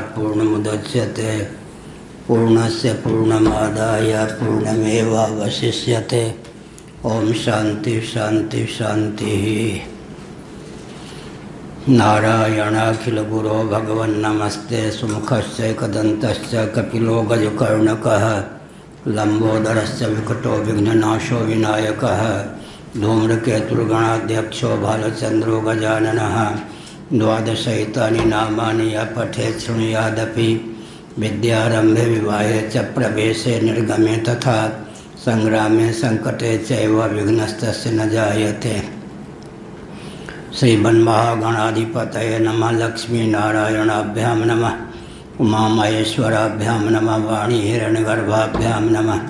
पूर्णात् पूर्णमुदच्यते पूर्णस्य पूर्णमादाय पूर्णमेवावशिष्यते। ओम शांति शांति शांति। नारायणाखिल गुरो भगवन् नमस्ते सुमुखश्चैकदन्तश्च कपिलो गजकर्णकः लंबोदरश्च विकटो विघ्ननाशो विनायकः धूम्रकेतुर्गणाध्यक्षो भालचन्द्रो गजाननः। द्वादशैतानि नामानि यः पठेत् शृणुयादपि विद्यारम्भे विवाहे च प्रवेशे निर्गमे तथा संग्रामे संकटे चैव विघ्नस्तस्य न जायते। श्रीमन्महागणाधिपतये नमः। लक्ष्मीनारायणाभ्यां नमः। उमामहेश्वराभ्यां नमः। वाणी हिरण्यगर्भाभ्यां नमः।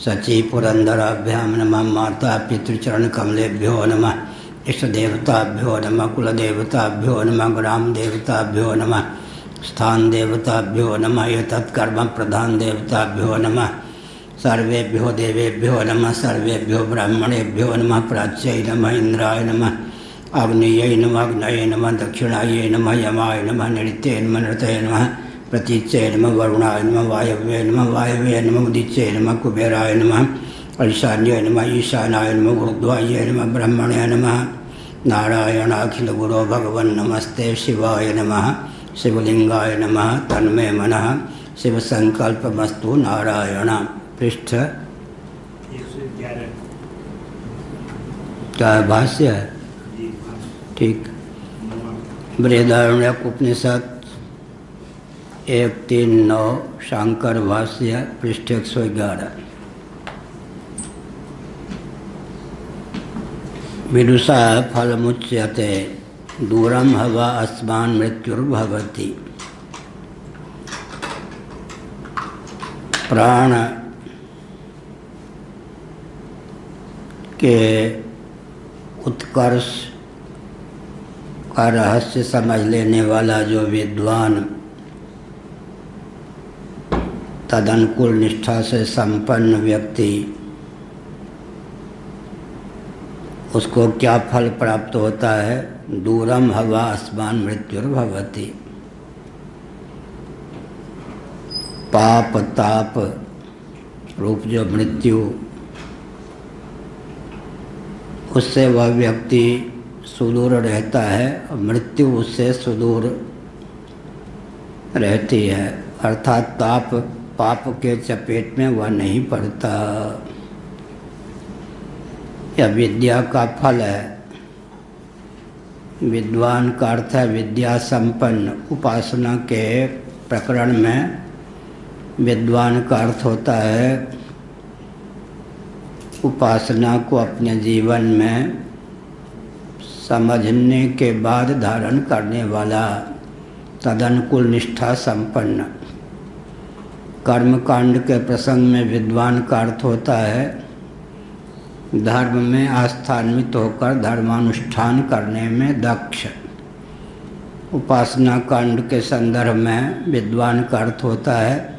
सचीपुरन्दराभ्यां नमः। माता पितृचरणकमलेभ्यो नमः। इष्टदेवताभ्यो नमः। कुलदेवताभ्यो नमः। ग्रामदेवताभ्यो नमः। स्थानदेवताभ्यो नमः। एतत्कर्म प्रधान देवताभ्यो नमः। सर्वेभ्यो देवेभ्यो नमः। सर्वेभ्यो ब्राह्मणेभ्यो नमः। प्राच्यै नमः। इंद्राय नमः। आग्नेयै नमः। अग्नये नमः। दक्षिणायै नमः। यमाय नमः। नृत्ये नमः। नृतये नमः। प्रतीच्यै नमः। वरुणाय नमः। वायव्ये नमः। वायव्ये नमः। उदिच्यै नमः। कुबेराय नमः। ईशान्ये नमः। ईशानाय नमः। ऊर्ध्वाय नमः। ब्रह्मणे नमः। नारायणाखिल गुरो भगवन् नमस्ते शिवाय नमः। शिवलिंगाय नमः। तन्मे मनः शिव संकल्पमस्तु। नारायण। पृष्ठ क्या भाष्य है? ठीक। बृहदारण्यक उपनिषद 139 शांकर भाष्य पृष्ठ 111। विदुषा फलमुच्यते दूरम हवा अस्मान् मृत्युर्भवति। प्राण के उत्कर्ष का रहस्य समझ लेने वाला जो विद्वान तदनुकूल निष्ठा से संपन्न व्यक्ति, उसको क्या फल प्राप्त होता है? दूरम हवा अस्मान् मृत्युर्भवति। पाप ताप रूप जो मृत्यु, उससे वह व्यक्ति सुदूर रहता है और मृत्यु उससे सुदूर रहती है। अर्थात पाप के चपेट में वह नहीं पड़ता। यह विद्या का फल है। विद्वान का अर्थ है विद्या संपन्न। उपासना के प्रकरण में विद्वान का अर्थ होता है उपासना को अपने जीवन में समझने के बाद धारण करने वाला, तदनुकूल निष्ठा संपन्न। कर्मकांड के प्रसंग में विद्वान का अर्थ होता है धर्म में आस्थान्वित होकर धर्मानुष्ठान करने में दक्ष। उपासना कांड के संदर्भ में विद्वान का अर्थ होता है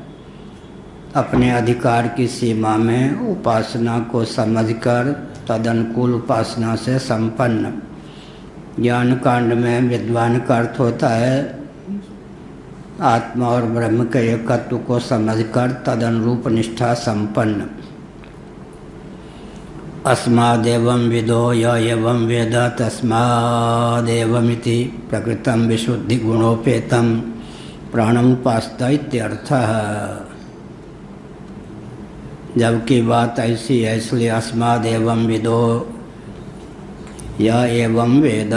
अपने अधिकार की सीमा में उपासना को समझकर तदनुकूल उपासना से संपन्न। ज्ञान कांड में विद्वान का अर्थ होता है आत्मा और ब्रह्म के एकत्व को समझकर तदनुरूप निष्ठा संपन्न। अस्मादेवं विदो य एवं वेद तस्मादेवमिति प्रकृतं विशुद्धि गुणोपेतं प्राणमुपास्त इत्यर्थः। जबकि बात ऐसी है इसलिए अस्मादेवं विदो या एवं वेद,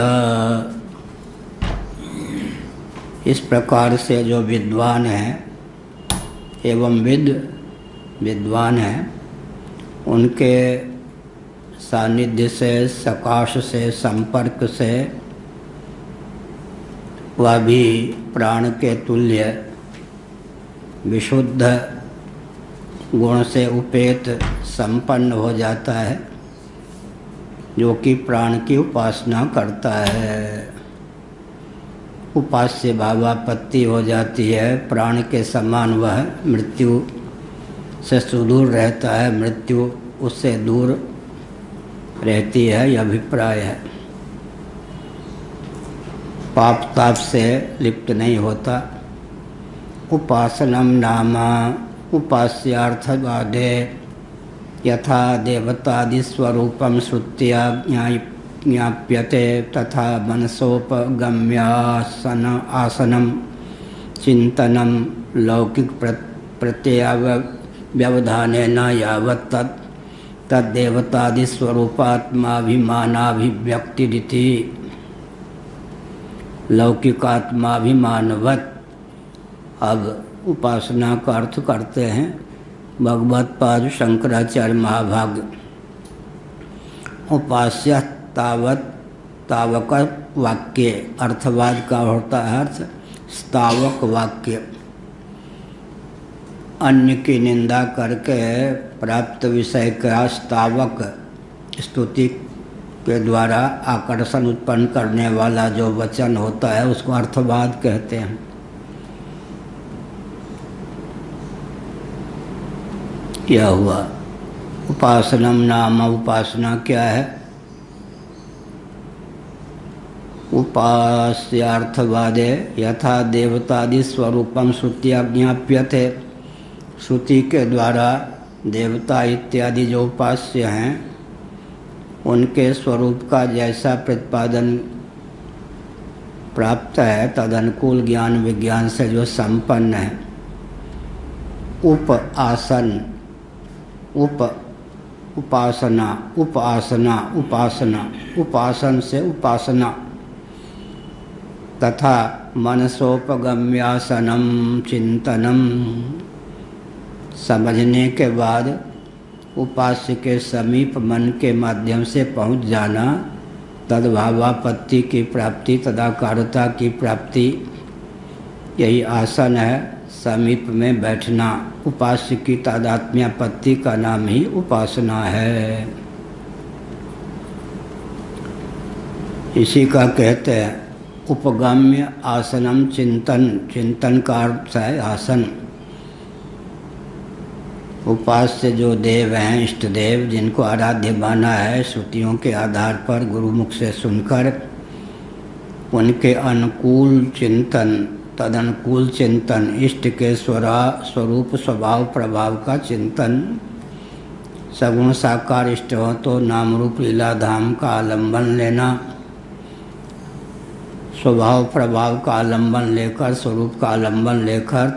इस प्रकार से जो विद्वान है एवं विद्वान है, उनके सानिध्य से, सकाश से, संपर्क से वह भी प्राण के तुल्य विशुद्ध गुण से उपेत संपन्न हो जाता है, जो कि प्राण की उपासना करता है। उपास्य भावापत्ति हो जाती है। प्राण के समान वह मृत्यु से सुदूर रहता है, मृत्यु उससे दूर रहती है, यह अभिप्राय है। पाप ताप से लिप्त नहीं होता, उपासनं नाम उपास्यार्थवादे यथा देवतादिस्वरूपं श्रुत्या ज्ञाप्यते तथा मनसोपगम्यासन आसनं चिंतनं लौकिक प्रत्ययाव्यवधानेन यावत् तद्देवतादिस्वरूपात्माभिमानाभिव्यक्तिरिति लौकिकात्माभिमानवत्। अब उपासना का अर्थ करते हैं भगवत पाद शंकराचार्य महाभाग। उपास्य तावत तावक वाक्य अर्थवाद का होता है अर्थ स्तावक वाक्य। अन्य की निंदा करके प्राप्त विषय का स्तावक स्तुति के द्वारा आकर्षण उत्पन्न करने वाला जो वचन होता है उसको अर्थवाद कहते हैं। क्या हुआ? उपासनम नाम उपासना क्या है? उपास्यार्थवादे यथा देवतादि स्वरूपम श्रुतिया ज्ञाप्यते। श्रुति के द्वारा देवता इत्यादि जो उपास्य हैं उनके स्वरूप का जैसा प्रतिपादन प्राप्त है तदनुकूल ज्ञान विज्ञान से जो संपन्न है। उपासन उपासना उपासना उपासना उपासन से उपासना तथा मनसोपगम्यासनम चिंतनम समझने के बाद उपास्य के समीप मन के माध्यम से पहुँच जाना, तद्भावापत्ति की प्राप्ति तदाकारता की प्राप्ति, यही आसन है। समीप में बैठना उपास्य की तादात्म्यापत्ति का नाम ही उपासना है। इसी का कहते हैं उपगम्य आसनम चिंतन। चिंतन का अर्थ है आसन। उपास्य जो देव हैं इष्ट देव जिनको आराध्य माना है श्रुतियों के आधार पर गुरुमुख से सुनकर उनके अनुकूल चिंतन तदनुकूल चिंतन इष्ट के स्वरूप स्वभाव प्रभाव का चिंतन। सगुण साकार इष्ट हो तो नाम रूप लीला धाम का आलंबन लेना, स्वभाव प्रभाव का आलंबन लेकर स्वरूप का आलंबन लेकर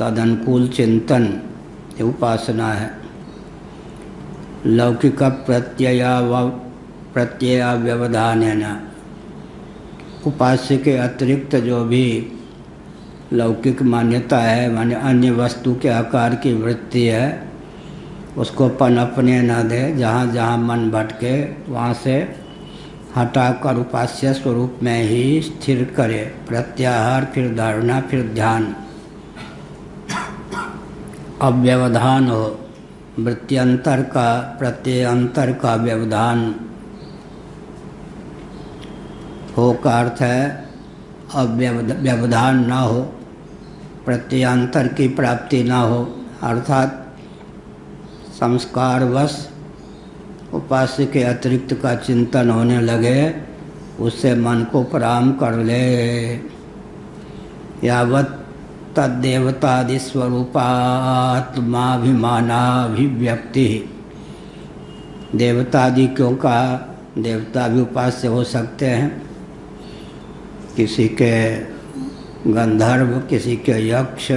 तदनुकूल चिंतन ये उपासना है। लौकिक प्रत्ययाव्यवधानेन उपास्य के अतिरिक्त जो भी लौकिक मान्यता है माने अन्य वस्तु के आकार की वृत्ति है उसको पनपने न दे। जहाँ जहाँ मन भटके वहाँ से हटाकर उपास्य स्वरूप में ही स्थिर करे। प्रत्याहार फिर धारणा फिर ध्यान। अव्यवधान हो वृत्त्यंतर का प्रत्ययांतर का व्यवधान हो का अर्थ है अव्यवधान न हो, प्रत्ययांतर की प्राप्ति न हो, अर्थात संस्कारवश उपास्य के अतिरिक्त का चिंतन होने लगे उससे मन को पराम कर ले। यावत् तद्देवतादि स्वरूपात्माभिमानाभिव्यक्ति। देवतादि क्यों कहा? देवता भी उपास्य हो सकते हैं। किसी के गंधर्व, किसी के यक्ष,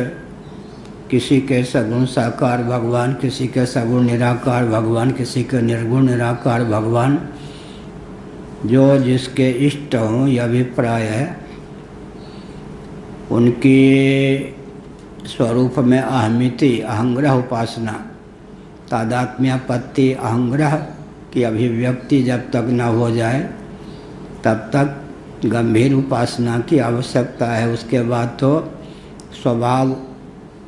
किसी के सगुण साकार भगवान, किसी के सगुण निराकार भगवान, किसी के निर्गुण निराकार भगवान। जो जिसके इष्ट हों यह अभिप्राय है। उनकी स्वरूप में अहमिति अहंग्रह उपासना तादात्म्यापत्ति अहंग्रह की अभिव्यक्ति जब तक न हो जाए तब तक गंभीर उपासना की आवश्यकता है। उसके बाद तो स्वभाव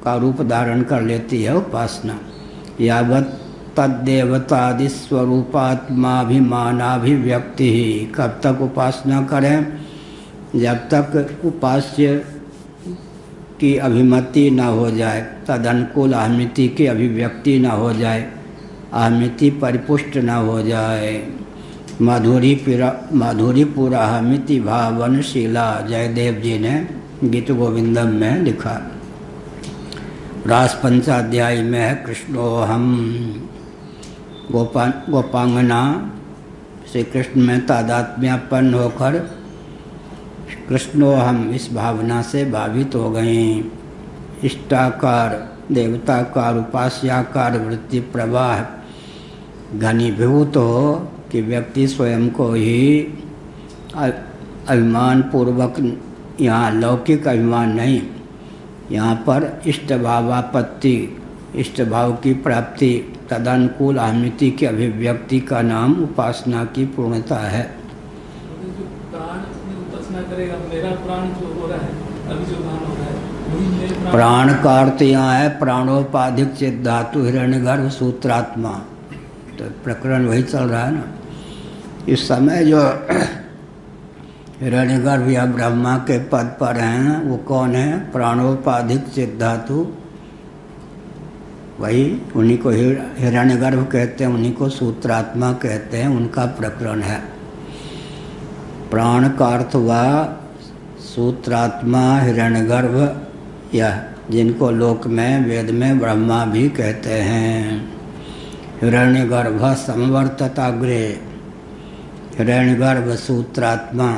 का रूप धारण कर लेती है उपासना। यावत् तद्देवतादि स्वरूपात्माभिमानाभिव्यक्ति ही। कब तक उपासना करें? जब तक उपास्य की अभिमति न हो जाए, तदनुकूल अहमिति की अभिव्यक्ति न हो जाए, अहमिति परिपुष्ट न हो जाए। माधुरीपुरा अहमिति भावनशीला जयदेव जी ने गीत गोविंदम में लिखा। रास पंचाध्याय में है कृष्णोहम। गोपांगना श्री कृष्ण में तादात्म्यपन्न होकर कृष्णोहम इस भावना से भावित हो गई। इष्टाकार देवताकार उपास्याकार वृत्ति प्रवाह घनीभूत हो कि व्यक्ति स्वयं को ही अभिमान पूर्वक, यहाँ लौकिक अभिमान नहीं, यहाँ पर इष्ट भावापत्ति, इष्ट भाव की प्राप्ति, तदनुकूल अहमिति की अभिव्यक्ति का नाम उपासना की पूर्णता है। प्राण का अर्थ यहाँ है प्राणोपाधिक चित धातु हिरण्यगर्भ सूत्रात्मा। तो प्रकरण वही चल रहा है ना इस समय। जो हिरण्यगर्भ या ब्रह्मा के पद पर हैं वो कौन है? प्राणोपाधिक चित धातु, वही उन्हीं को हिरण्यगर्भ कहते हैं, उन्हीं को सूत्रात्मा कहते हैं। उनका प्रकरण है। प्राण का अर्थ हुआ सूत्रात्मा हिरण्यगर्भ, यह जिनको लोक में वेद में ब्रह्मा भी कहते हैं। हिरण्यगर्भ समवर्तताग्रे, हिरण्यगर्भ सूत्रात्मा।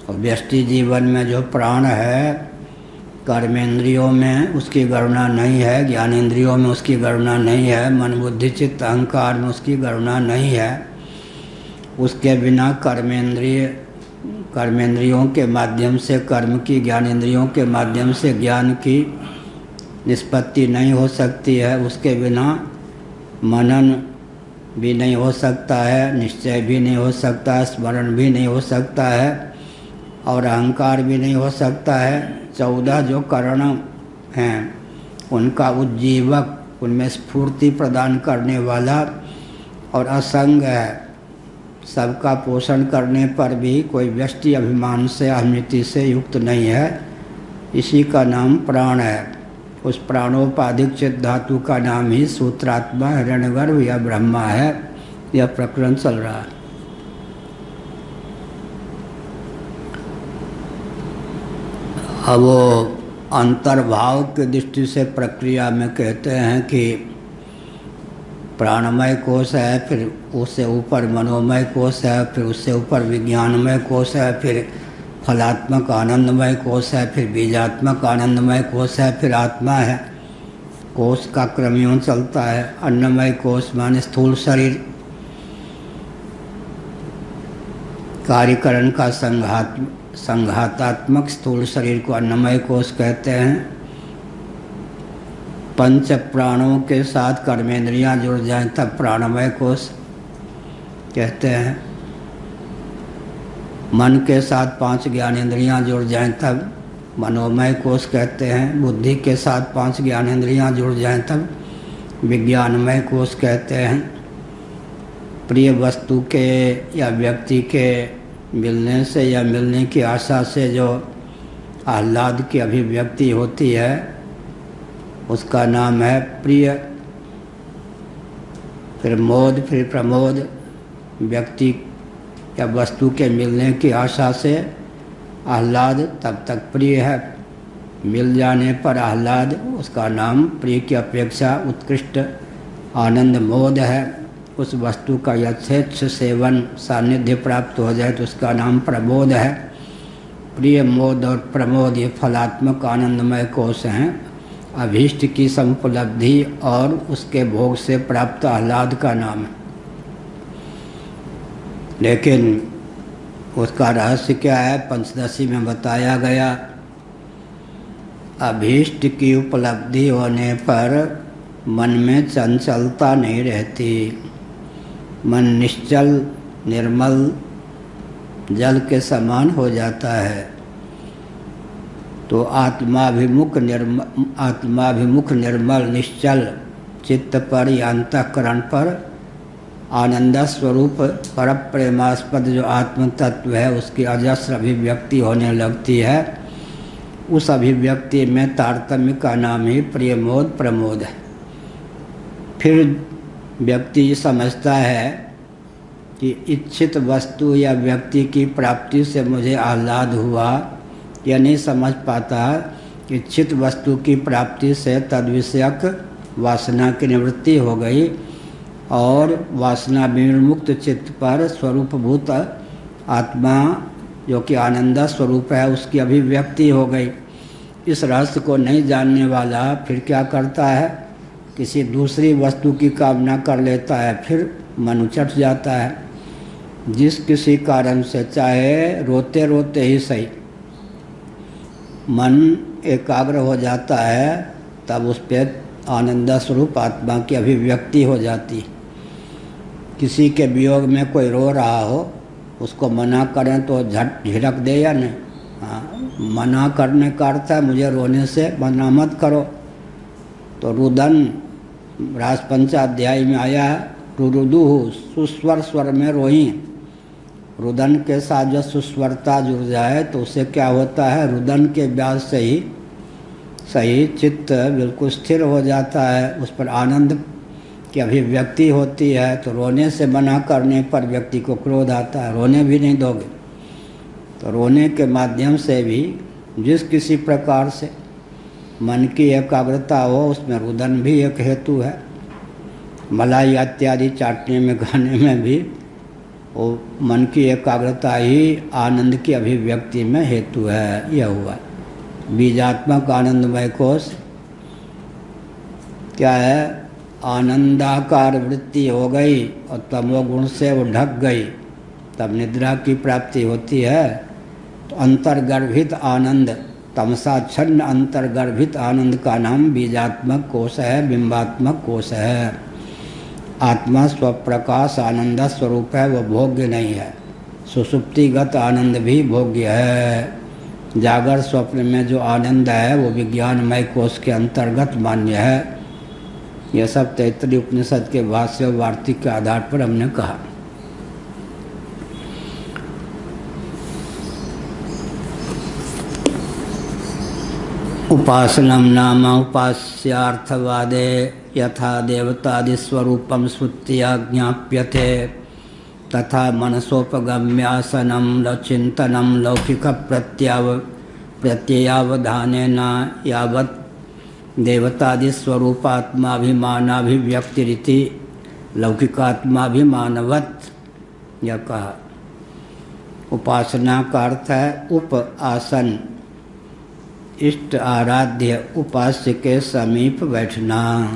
और व्यष्टि जीवन में जो प्राण है, कर्मेंद्रियों में उसकी गणना नहीं है, ज्ञानेंद्रियों में उसकी गणना नहीं है, मन बुद्धि चित्त अहंकार में उसकी गणना नहीं है। उसके बिना कर्मेंद्रियों के माध्यम से कर्म की, ज्ञानेंद्रियों के माध्यम से ज्ञान की निष्पत्ति नहीं हो सकती है। उसके बिना मनन भी नहीं हो सकता है, निश्चय भी नहीं हो सकता है, स्मरण भी नहीं हो सकता है और अहंकार भी नहीं हो सकता है। 14 जो करण हैं उनका उज्जीवक, उनमें स्फूर्ति प्रदान करने वाला और असंग है। सबका पोषण करने पर भी कोई व्यष्टि अभिमान से, अहमिति से युक्त नहीं है। इसी का नाम प्राण है। उस प्राणोपाधिक चित धातु का नाम ही सूत्रात्मा हिरण्यगर्भ या ब्रह्मा है। यह प्रकरण चल रहा है। अब वो अंतर्भाव की दृष्टि से प्रक्रिया में कहते हैं कि प्राणमय कोश है, फिर उससे ऊपर मनोमय कोश है, फिर उससे ऊपर विज्ञानमय कोश है, फिर फलात्मक आनंदमय कोश है, फिर बीजात्मक आनंदमय कोश है, फिर आत्मा है। कोश का क्रम यूँ चलता है। अन्नमय कोश माने स्थूल शरीर, कार्यकरण का संघातात्मक स्थूल शरीर को अन्नमय कोश कहते हैं। पंच प्राणों के साथ कर्मेंद्रियां जुड़ जाएं तब प्राणमय कोश कहते हैं। मन के साथ 5 ज्ञानेंद्रियां जुड़ जाएं तब मनोमय कोश कहते हैं। बुद्धि के साथ 5 ज्ञानेंद्रियां जुड़ जाएं तब विज्ञानमय कोश कहते हैं। प्रिय वस्तु के या व्यक्ति के मिलने से या मिलने की आशा से जो आह्लाद की अभिव्यक्ति होती है उसका नाम है प्रिय। फिर मोद, फिर प्रमोद। व्यक्ति या वस्तु के मिलने की आशा से आह्लाद तब तक प्रिय है। मिल जाने पर आह्लाद, उसका नाम प्रिय की अपेक्षा उत्कृष्ट आनंद मोद है। उस वस्तु का यथेच्छ सेवन सानिध्य प्राप्त हो जाए तो उसका नाम प्रमोद है। प्रिय, मोद और प्रमोद ये फलात्मक आनंदमय कोश हैं। अभीष्ट की संपलब्धि और उसके भोग से प्राप्त आह्लाद का नाम है। लेकिन उसका रहस्य क्या है? पंचदशी में बताया गया। अभीष्ट की उपलब्धि होने पर मन में चंचलता नहीं रहती। मन निश्चल निर्मल जल के समान हो जाता है। तो आत्माभिमुख निर्मल निश्चल चित्त पर या अंतःकरण पर आनंद स्वरूप पर प्रेमास्पद जो आत्म तत्व है उसकी अजस्र अभिव्यक्ति होने लगती है। उस अभिव्यक्ति में तारतम्य का नाम ही प्रियमोद प्रमोद है। फिर व्यक्ति समझता है कि इच्छित वस्तु या व्यक्ति की प्राप्ति से मुझे आह्लाद हुआ, या नहीं समझ पाता इच्छित वस्तु की प्राप्ति से तद्विषयक वासना की निवृत्ति हो गई और वासना विमुक्त चित्त पर स्वरूपभूत आत्मा जो कि आनंद स्वरूप है उसकी अभिव्यक्ति हो गई। इस रहस्य को नहीं जानने वाला फिर क्या करता है, किसी दूसरी वस्तु की कामना कर लेता है, फिर मन उचट जाता है। जिस किसी कारण से चाहे रोते रोते ही सही मन एकाग्र हो जाता है, तब उस पर आनंद स्वरूप आत्मा की अभिव्यक्ति हो जाती। किसी के वियोग में कोई रो रहा हो, उसको मना करें तो झट झिड़क दे या नहीं? हाँ, मना करने का अर्थ है मुझे रोने से मना मत करो। तो रुदन राजपंचाध्याय में आया है, रुरुदुहु सुस्वर स्वर में रोई। रुदन के साथ जो सुस्वरता जुड़ जाए तो उससे क्या होता है, रुदन के ब्याज से ही सही चित्त बिल्कुल स्थिर हो जाता है, उस पर आनंद की अभिव्यक्ति होती है। तो रोने से मना करने पर व्यक्ति को क्रोध आता है, रोने भी नहीं दोगे। तो रोने के माध्यम से भी जिस किसी प्रकार से मन की एकाग्रता हो, उसमें रुदन भी एक हेतु है। मलाई इत्यादि चाटने में खाने में भी वो मन की एकाग्रता ही आनंद की अभिव्यक्ति में हेतु है। यह हुआ बीजात्मक आनंदमय कोश क्या है, आनंदाकार वृत्ति हो गई और तमोगुण से वो ढक गई, तब निद्रा की प्राप्ति होती है। तो अंतर्गर्भित आनंद, तमसाच्छन्न अंतर्गर्भित आनंद का नाम बीजात्मक कोश है, बिंबात्मक कोश है। आत्मा स्वप्रकाश आनंद स्वरूप है, वह भोग्य नहीं है। सुसुप्तिगत आनंद भी भोग्य है। जागर स्वप्न में जो आनंद है वो विज्ञानमय कोश के अंतर्गत मान्य है। यह सब तैत्तरीय उपनिषद के भाष्य और वार्तिक के आधार पर हमने कहा। उपासनम नाम उपास्यार्थवादे यथा देवतादिस्वरूपम श्रुत्या ज्ञाप्यते तथा मनसोपगम्यासनम चिंतनम लौकिक प्रत्ययावधानेन यावत् देवतादिस्वरूपात्माभिमानाभिव्यक्तिरिति लौकिकात्माभिमानवत्। यह कहा। उपासना का अर्थ है उप आसन, इष्ट आराध्य उपास्य के समीप बैठना।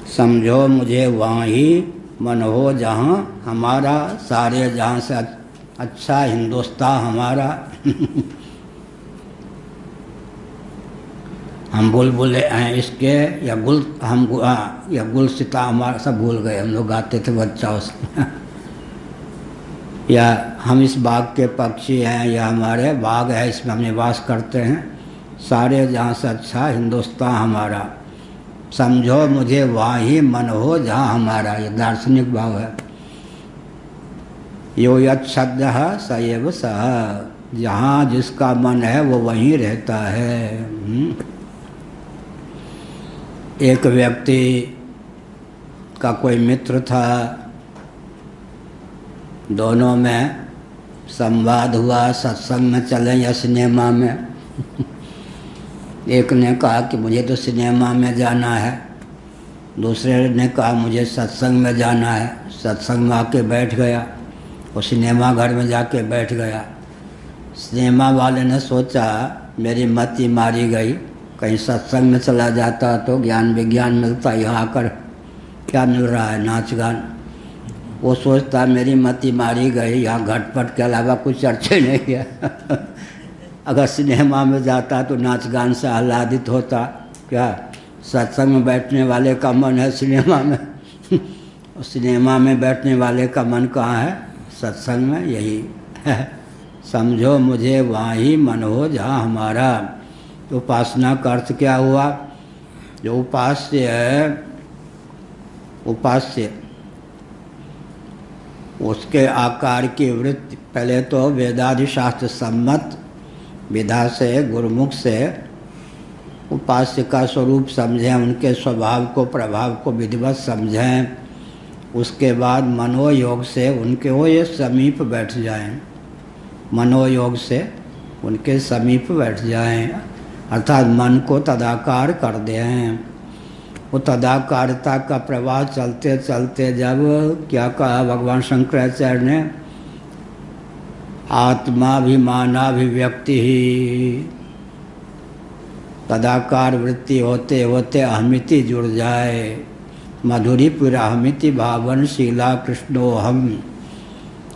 समझो मुझे वहाँ ही मन हो जहाँ हमारा सारे जहाँ से अच्छा हिंदुस्तान हमारा हम बुलबुले हैं इसके या गुल हम या गुलसिता हमारा सब भूल गए, हम लोग गाते थे बच्चाओं से या हम इस बाग के पक्षी हैं या हमारे बाग है इसमें हम निवास करते हैं, सारे जहाँ से अच्छा हिंदुस्तान हमारा। समझो मुझे वहाँ ही मन हो जहाँ हमारा, ये दार्शनिक भाव है। यो यत् शब्दः स एव सः, जहाँ जिसका मन है वो वहीं रहता है। एक व्यक्ति का कोई मित्र था, दोनों में संवाद हुआ, सत्संग में चलें या सिनेमा में। एक ने कहा कि मुझे तो सिनेमा में जाना है, दूसरे ने कहा मुझे सत्संग में जाना है। सत्संग में आके बैठ गया और सिनेमा घर में जाके बैठ गया। सिनेमा वाले ने सोचा मेरी मति मारी गई, कहीं सत्संग में चला जाता तो ज्ञान विज्ञान मिलता, यहाँ आकर क्या मिल रहा है, नाच गान। वो सोचता मेरी मति मारी गई, यहाँ घटपट के अलावा कुछ चर्चे नहीं है। अगर सिनेमा में जाता तो नाच गान से आह्लादित होता। क्या सत्संग में बैठने वाले का मन है सिनेमा में और सिनेमा में बैठने वाले का मन कहाँ है, सत्संग में। यही है, समझो मुझे वहाँ ही मन हो जहाँ हमारा। तो उपासना का अर्थ क्या हुआ, जो उपास्य है, उपास्य उसके आकार की वृत्ति पहले तो वेदादि शास्त्र सम्मत विधा से गुरुमुख से उपास्य का स्वरूप समझें, उनके स्वभाव को प्रभाव को विधिवत समझें। उसके बाद मनोयोग से उनके वो ये समीप बैठ जाएं, मनोयोग से उनके समीप बैठ जाएं। अर्थात मन को तदाकार कर दें। वो तदाकारिता का प्रवाह चलते चलते जब क्या कहा भगवान शंकराचार्य ने, आत्माभिमानाभिव्यक्ति ही, तदाकार वृत्ति होते होते अहमिति जुड़ जाए। मधुरी पुरा अहमिति भावन शीला कृष्णोहम,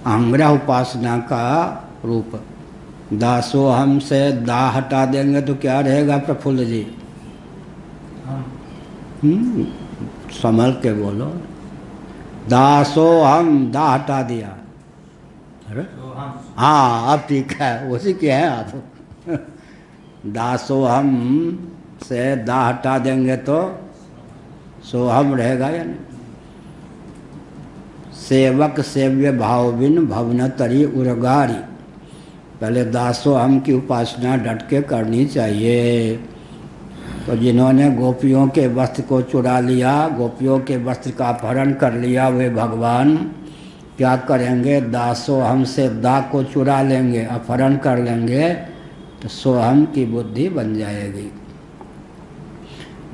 अहंग्रह उपासना का रूप। दासोहम से दा हटा देंगे तो क्या रहेगा प्रफुल्ल जी? संभल के बोलो। दासोहम, दा हटा दिया। अरे हाँ, अब ठीक है, उसी के हैं आप। दासोहम से दा हटा देंगे तो सोहम रहेगा या नहीं? सेवक सेव्य भाव बिन भवन तरी उर्गारी। पहले दासोहम की उपासना डट के करनी चाहिए। तो जिन्होंने गोपियों के वस्त्र को चुरा लिया, गोपियों के वस्त्र का अपहरण कर लिया, वे भगवान क्या करेंगे? दासोहम से दा को चुरा लेंगे, अपहरण कर लेंगे, तो सोहम की बुद्धि बन जाएगी।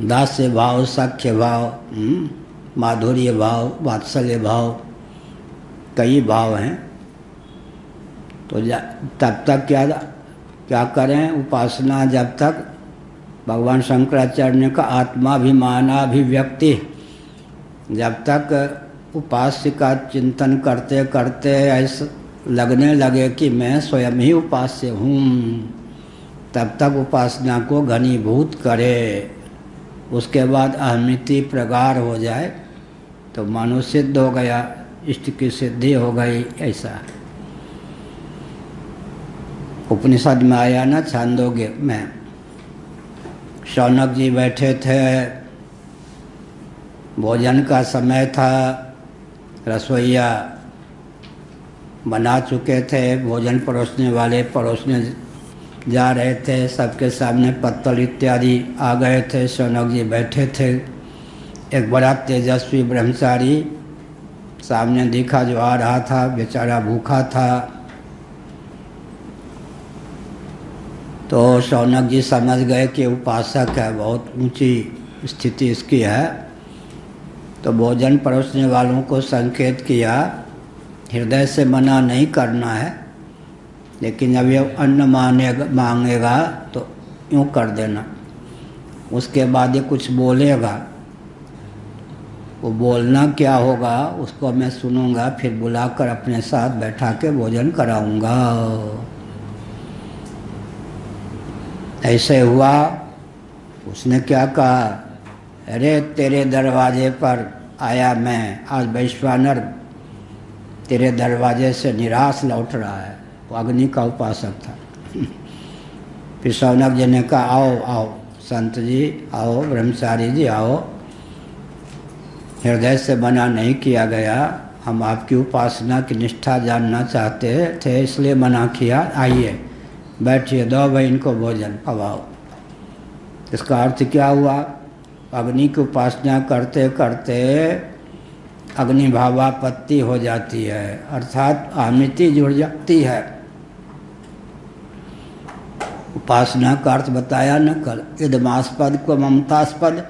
दास्य भाव, सख्य भाव, माधुर्य भाव, वात्सल्य भाव, कई भाव हैं। तो तब तक क्या करें उपासना? जब तक भगवान शंकराचार्य ने कहा आत्माभिमानाभिव्यक्ति, जब तक उपास्य का चिंतन करते करते ऐसा लगने लगे कि मैं स्वयं ही उपास्य हूँ, तब तक उपासना को घनीभूत करे। उसके बाद अहमिति प्रगाढ़ हो जाए तो मानो सिद्ध हो गया, इष्ट की सिद्धि हो गई। ऐसा उपनिषद में आया ना, छांदोग्य में शौनक जी बैठे थे, भोजन का समय था, रसोइया बना चुके थे, भोजन परोसने वाले परोसने जा रहे थे, सबके सामने पत्तल इत्यादि आ गए थे। शौनक जी बैठे थे, एक बड़ा तेजस्वी ब्रह्मचारी सामने दिखा जो आ रहा था, बेचारा भूखा था। तो शौनक जी समझ गए कि उपासक है, बहुत ऊंची स्थिति इसकी है। तो भोजन परोसने वालों को संकेत किया, हृदय से मना नहीं करना है, लेकिन जब ये अन्न मांगेगा तो यूँ कर देना। उसके बाद ये कुछ बोलेगा, वो बोलना क्या होगा उसको मैं सुनूंगा, फिर बुलाकर अपने साथ बैठा के भोजन कराऊंगा। ऐसे हुआ। उसने क्या कहा, अरे तेरे दरवाजे पर आया मैं, आज वैश्वानर तेरे दरवाजे से निराश लौट रहा है। वो अग्नि का उपासक था। फिर शौनक जी ने कहा, आओ आओ संत जी, आओ ब्रह्मचारी जी, आओ, हृदय से मना नहीं किया गया, हम आपकी उपासना की निष्ठा जानना चाहते थे इसलिए मना किया, आइए बैठिए, दो भाई इनको भोजन खवाओ। इसका अर्थ क्या हुआ? अग्नि की उपासना करते करते अग्नि भावापत्ति हो जाती है, अर्थात अहमिति जुड़ जाती है। उपासना का अर्थ बताया न कल, इदमास्पद को ममतास्पद।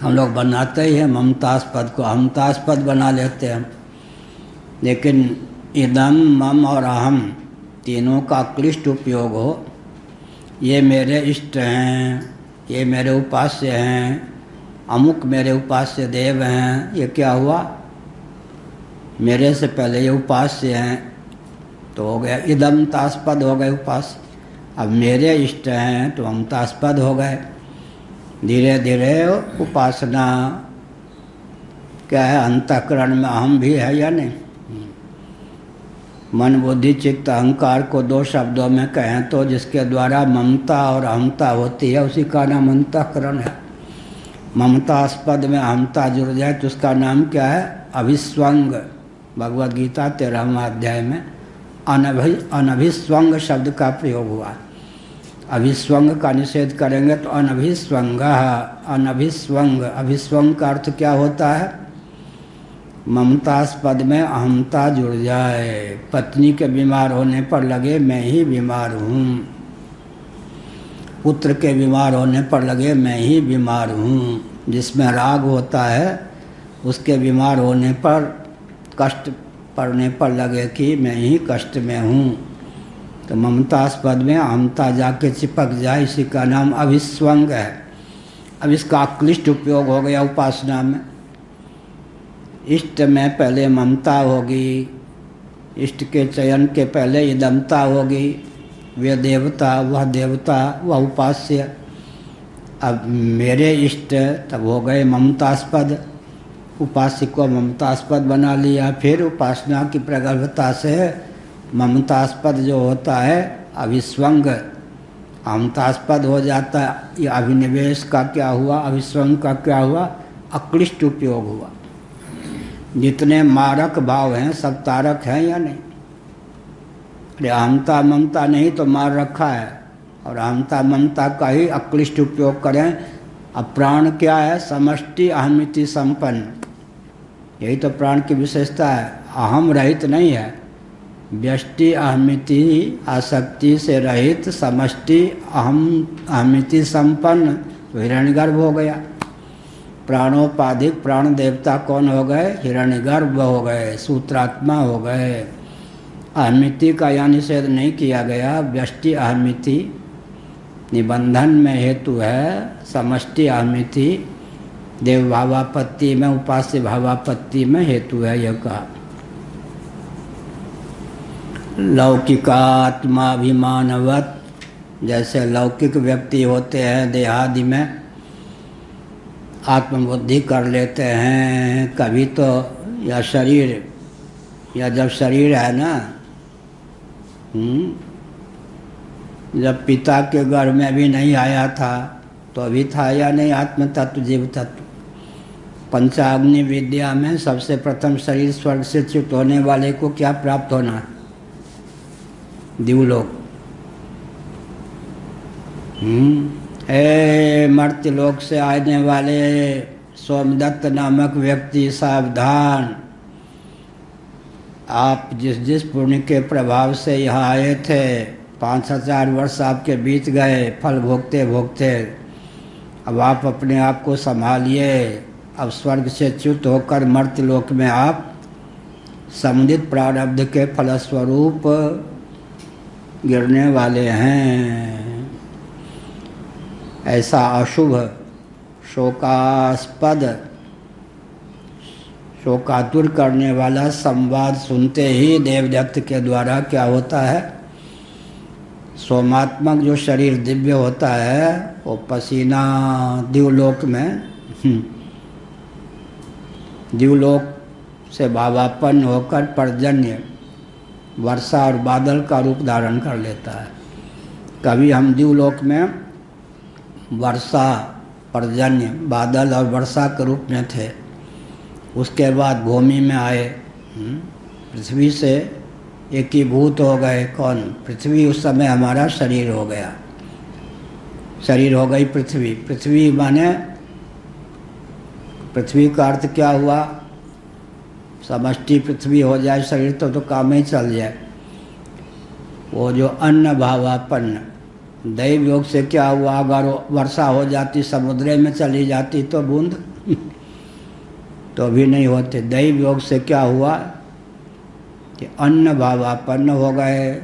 हम लोग बनाते ही हैं ममतास्पद को अहमतास्पद बना लेते हैं, लेकिन इदम, मम और अहम तीनों का क्लिष्ट उपयोग हो, ये मेरे इष्ट हैं, ये मेरे उपास्य हैं, अमुक मेरे उपास्य देव हैं, ये क्या हुआ? मेरे से पहले ये उपास्य हैं, तो हो गया इदम तास्पद हो गए उपास्य। अब मेरे इष्ट हैं तो हम तास्पद हो गए। धीरे धीरे उपासना क्या है, अंतःकरण में अहम भी है या नहीं? मन बुद्धि चित्त अहंकार को दो शब्दों में कहें तो जिसके द्वारा ममता और अहमता होती है उसी का नाम अंतःकरण है। ममतास्पद में अहमता जुड़ जाए तो उसका नाम क्या है? अभिस्वंग। भगवद गीता 13वां अध्याय में अनभिस्वंग शब्द का प्रयोग हुआ। अभिस्वंग का निषेध करेंगे तो अनभिस्वंग, अनभिस्वंग। अभिस्वंग का अर्थ क्या होता है? ममतास्पद में अहमता जुड़ जाए। पत्नी के बीमार होने पर लगे मैं ही बीमार हूँ, पुत्र के बीमार होने पर लगे मैं ही बीमार हूँ। जिसमें राग होता है उसके बीमार होने पर, कष्ट पड़ने पर लगे कि मैं ही कष्ट में हूँ। तो ममतास्पद में अहमता जाके चिपक जाए, इसी का नाम अभिस्वंग है। अब इसका अक्लिष्ट उपयोग हो गया उपासना में। इष्ट में पहले ममता होगी, इष्ट के चयन के पहले इदमता होगी। वे देवता, वह उपास्य। अब मेरे इष्ट तब हो गए ममतास्पद, उपास्य को ममतास्पद बना लिया। फिर उपासना की प्रगल्भता से ममतास्पद जो होता है अभिस्वंग अमतास्पद हो जाता है। ये अभिनिवेश का क्या हुआ, अभिस्वंग का क्या हुआ, अक्लिष्ट उपयोग हुआ। जितने मारक भाव हैं सब तारक हैं या नहीं? अरे अहमता ममता नहीं तो मार रखा है, और अहमता ममता का ही अक्लिष्ट उपयोग करें। अब प्राण क्या है, समष्टि अहमिति संपन्न। यही तो प्राण की विशेषता है, अहम रहित नहीं है, व्यष्टि अहमिति आसक्ति से रहित, समष्टि अहमिति संपन्न। तो हिरण्यगर्भ हो गया। प्राणोपाधिक प्राण देवता कौन हो गए, हिरण्यगर्भ हो गए, सूत्रात्मा हो गए। अहमिति का यहाँ निषेध नहीं किया गया, व्यष्टि अहमिति निबंधन में हेतु है, समष्टि अहमिति देव भावापत्ति में, उपास्य भावापत्ति में हेतु है। यह कहा लौकिकात्माभिमानवत, जैसे लौकिक व्यक्ति होते हैं देहादि में आत्मबुद्धि कर लेते हैं कभी तो, या शरीर, या जब शरीर है ना, जब पिता के गर्भ में भी नहीं आया था तो अभी था या नहीं आत्म तत्व जीव तत्व। पंचाग्नि विद्या में सबसे प्रथम शरीर स्वर्ग से च्युत होने वाले को क्या प्राप्त होना है, दिवलोक। मर्त्यलोक से आने वाले सोमदत्त नामक व्यक्ति सावधान, आप जिस जिस पुण्य के प्रभाव से यहाँ आए थे, 5000 वर्ष आपके बीत गए फल भोगते भोगते। अब आप अपने आप को संभालिए। अब स्वर्ग से च्युत होकर मर्त्यलोक में आप समुदित प्रारब्ध के फलस्वरूप गिरने वाले हैं। ऐसा अशुभ शोकास्पद, शोकातुर करने वाला संवाद सुनते ही देवदत्त के द्वारा क्या होता है, सोमात्मक जो शरीर दिव्य होता है वो पसीना दिवलोक में, दिवलोक से भावापन्न होकर पर्जन्य वर्षा और बादल का रूप धारण कर लेता है। कभी हम दिवलोक में वर्षा, पर्जन्य, बादल और वर्षा के रूप में थे, उसके बाद भूमि में आए, पृथ्वी से एकीभूत हो गए। कौन, पृथ्वी। उस समय हमारा शरीर हो गया, शरीर हो गई पृथ्वी। पृथ्वी माने, पृथ्वी का अर्थ क्या हुआ, समष्टि पृथ्वी हो जाए शरीर तो काम ही चल जाए। वो जो अन्न भावापन्न, दैव योग से क्या हुआ, अगर वर्षा हो जाती समुद्र में चली जाती तो बूंद तो भी नहीं होते। दैव योग से क्या हुआ कि अन्न भावापन्न हो गए,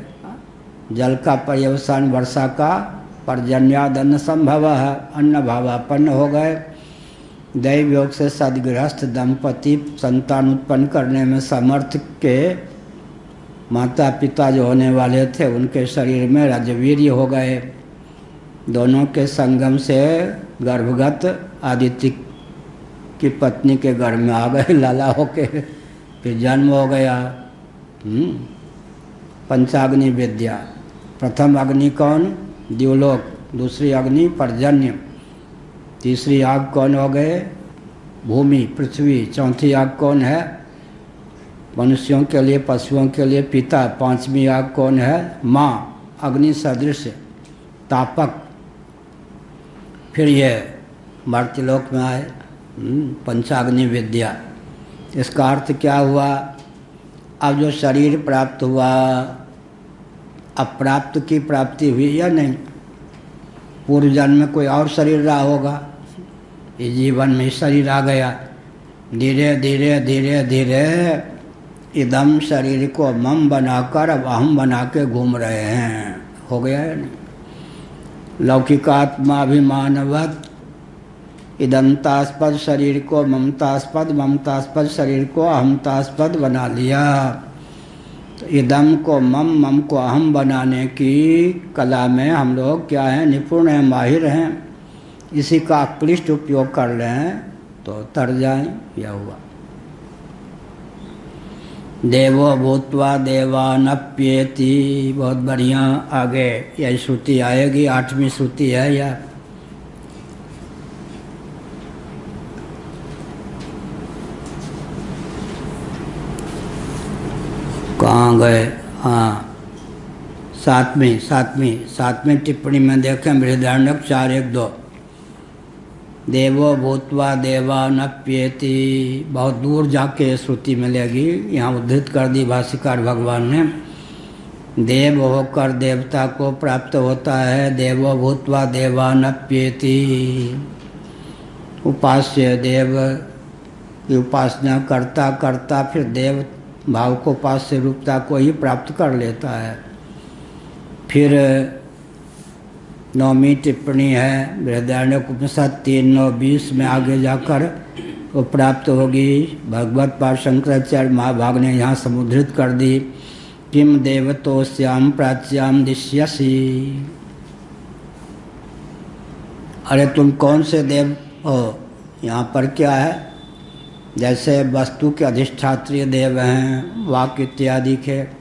जल का पर्यवसान वर्षा का पर्जन्याद अन्न संभव है, अन्न भावापन्न हो गए। दैव योग से सदगृहस्थ दंपति संतान उत्पन्न करने में समर्थ के माता पिता जो होने वाले थे उनके शरीर में रजवीर्य हो गए। दोनों के संगम से गर्भगत आदित्य की पत्नी के गर्भ में आ गए लाला होके, फिर जन्म हो गया। पंचाग्नि विद्या, प्रथम अग्नि कौन, दिवलोक, दूसरी अग्नि पर्जन्य, तीसरी आग कौन हो गए, भूमि पृथ्वी, चौथी आग कौन है, मनुष्यों के लिए पशुओं के लिए पिता, पांचवी आग कौन है, माँ, अग्नि सदृश तापक। फिर ये मर्त्यलोक में आए, पंचाग्नि विद्या। इसका अर्थ क्या हुआ, अब जो शरीर प्राप्त हुआ, अप्राप्त की प्राप्ति हुई या नहीं, पूर्व जन्म में कोई और शरीर रहा होगा, इस जीवन में शरीर आ गया। धीरे धीरे धीरे धीरे इदम शरीर को मम बनाकर अब अहम बना के घूम रहे हैं। हो गया है नहीं। लौकिकात्माभिमानवत इदंतास्पद शरीर को ममतास्पद, ममतास्पद शरीर को अहमतास्पद बना लिया। तो इदम को मम, मम को अहम बनाने की कला में हम लोग क्या हैं, निपुण हैं, माहिर हैं। इसी का क्लिष्ट उपयोग कर लें तो तर जाएं। यह हुआ। देवो भूत्वा देवानप्येति, बहुत बढ़िया। आगे यह श्रुति आएगी, 8वीं श्रुति है यह। कहाँ गए? हाँ, सातवीं टिप्पणी में देखें, बृहदारण्यक 4:1-2। देवो भूत्वा देवानप्येति, बहुत दूर जाके श्रुति मिलेगी। यहाँ उद्धृत कर दी भाष्यकार भगवान ने। देव होकर देवता को प्राप्त होता है। देवो भूत्वा देवानप्येति, उपास्य देव की उपासना करता करता फिर देव भाव को, उपास्य रूपता को ही प्राप्त कर लेता है। फिर 9वीं टिप्पणी है बृहदारण्यक उपनिषद 3:9-20 में आगे जाकर वो प्राप्त होगी। भगवत पाद शंकराचार्य महाभाग ने यहाँ समुद्धृत कर दी। किम देवतोस्याम प्राच्याम दिश्यसि, अरे तुम कौन से देव हो? यहाँ पर क्या है, जैसे वस्तु के अधिष्ठात्रीय देव हैं वाक इत्यादि के,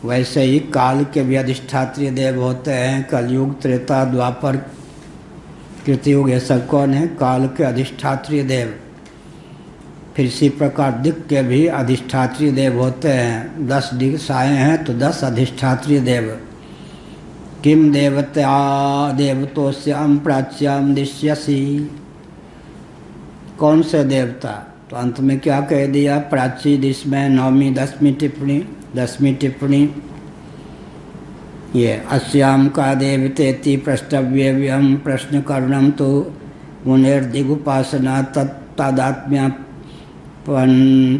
वैसे ही काल के भी अधिष्ठात्रीय देव होते हैं। कलयुग, त्रेता, द्वापर, कृतयुग, ये सब कौन है? काल के अधिष्ठात्रीय देव। फिर इसी प्रकार दिक् के भी अधिष्ठात्रीय देव होते हैं। 10 दिशाएं हैं तो 10 अधिष्ठात्रीय देव। किम देवता देवतोस्याम प्राच्याम दिश्यसि, कौन से देवता? तो अंत में क्या कह दिया? प्राची दिश में 9वीं 10वीं टिप्पणी ये अस्याम का देवतेति प्रष्टव्यम प्रश्न करणम तो मुनिर्दिगुपासना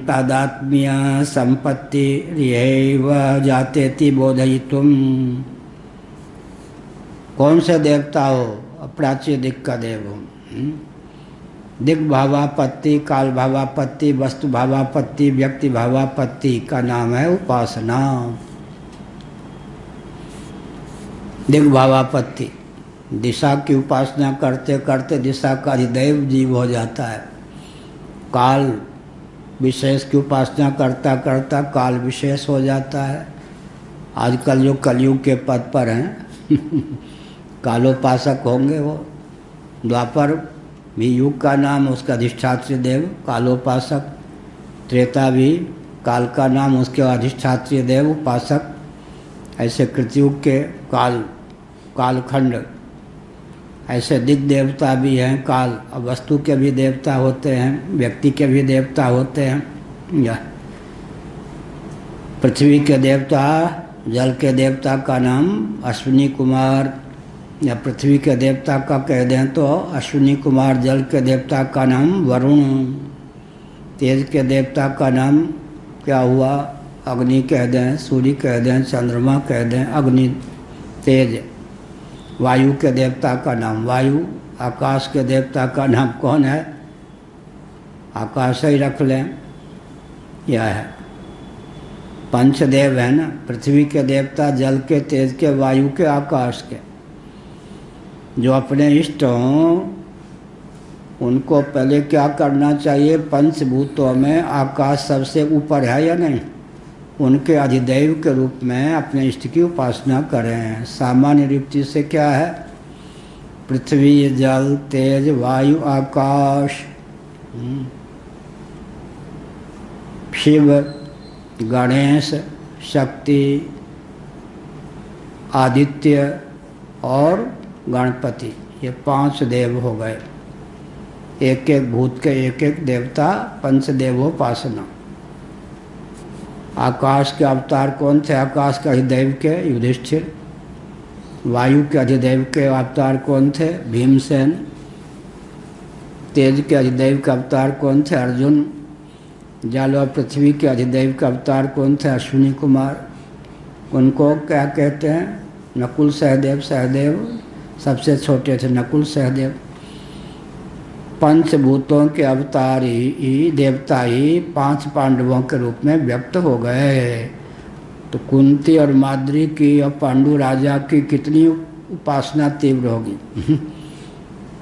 तादात्म्य संपत्ति रिहैव जातेति बोधयितुम। कौन से देवता हो? प्राची दिक् का देव हो। दिग् भावापत्ति, काल भावापत्ति, वस्तु भावापत्ति, व्यक्ति भावापत्ति का नाम है उपासना। दिग् भावापत्ति, दिशा की उपासना करते करते दिशा का अधिदैव जीव हो जाता है। काल विशेष की उपासना करता करता काल विशेष हो जाता है। आजकल जो कलयुग के पद पर हैं कालोपासक होंगे वो। द्वापर भी युग का नाम, उसका अधिष्ठात्रीय देव कालोपासक। त्रेता भी काल का नाम, उसके अधिष्ठात्रीय देव उपासक। ऐसे कृतयुग के कालखंड, ऐसे दिग् देवता भी हैं। काल और वस्तु के भी देवता होते हैं, व्यक्ति के भी देवता होते हैं। या पृथ्वी के देवता, जल के देवता का नाम अश्विनी कुमार, या पृथ्वी के देवता का कह दें तो अश्विनी कुमार। जल के देवता का नाम वरुण। तेज के देवता का नाम क्या हुआ? अग्नि कह दें, सूर्य कह दें, चंद्रमा कह दें, अग्नि तेज। वायु के देवता का नाम वायु। आकाश के देवता का नाम कौन है? आकाश ही रख लें। यह है पंचदेव है ना। पृथ्वी के देवता जल के, तेज के, वायु के, आकाश के। जो अपने इष्ट हों उनको पहले क्या करना चाहिए? पंचभूतों में आकाश सबसे ऊपर है या नहीं? उनके अधिदैव के रूप में अपने इष्ट की उपासना करें। सामान्य रीति से क्या है? पृथ्वी, जल, तेज, वायु, आकाश, शिव, गणेश, शक्ति, आदित्य और गणपति, ये 5 देव हो गए। एक एक भूत के एक एक देवता, पंचदेवोपासना। आकाश के अवतार कौन थे? आकाश का अधिदैव के युधिष्ठिर। वायु के अधिदेव के अवतार कौन थे? भीमसेन। तेज के अधिदेव के अवतार कौन थे? अर्जुन। जल और पृथ्वी के अधिदेव के अवतार कौन थे? अश्विनी कुमार। उनको क्या कहते हैं? नकुल सहदेव। सहदेव सबसे छोटे थे, नकुल सहदेव। पंचभूतों के अवतार ही देवता ही 5 पांडवों के रूप में व्यक्त हो गए। तो कुंती और माद्री की और पांडु राजा की कितनी उपासना तीव्र होगी।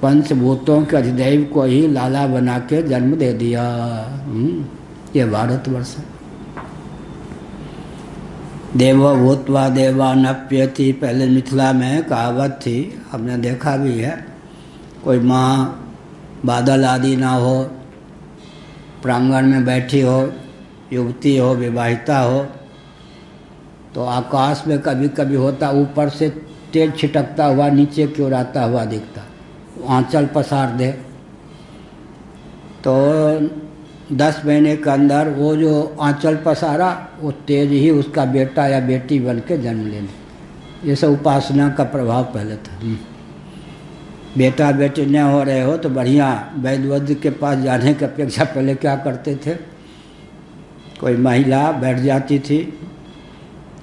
पंचभूतों के अधिदेव को ही लाला बना के जन्म दे दिया। ये भारतवर्ष है। देवो भूत्वा देवानप्यति, पहले मिथिला में कहावत थी, हमने देखा भी है। कोई माँ बादल आदि ना हो, प्रांगण में बैठी हो, युवती हो, विवाहिता हो, तो आकाश में कभी कभी होता ऊपर से तेज छिटकता हुआ नीचे की ओर आता हुआ दिखता, आंचल पसार दे। तो 10 महीने के अंदर वो जो आंचल पसारा वो तेज ही उसका बेटा या बेटी बन के जन्म लेने। ये सब उपासना का प्रभाव पहले था। बेटा बेटी न हो रहे हो तो बढ़िया वैद्य के पास जाने की अपेक्षा पहले क्या करते थे? कोई महिला बैठ जाती थी,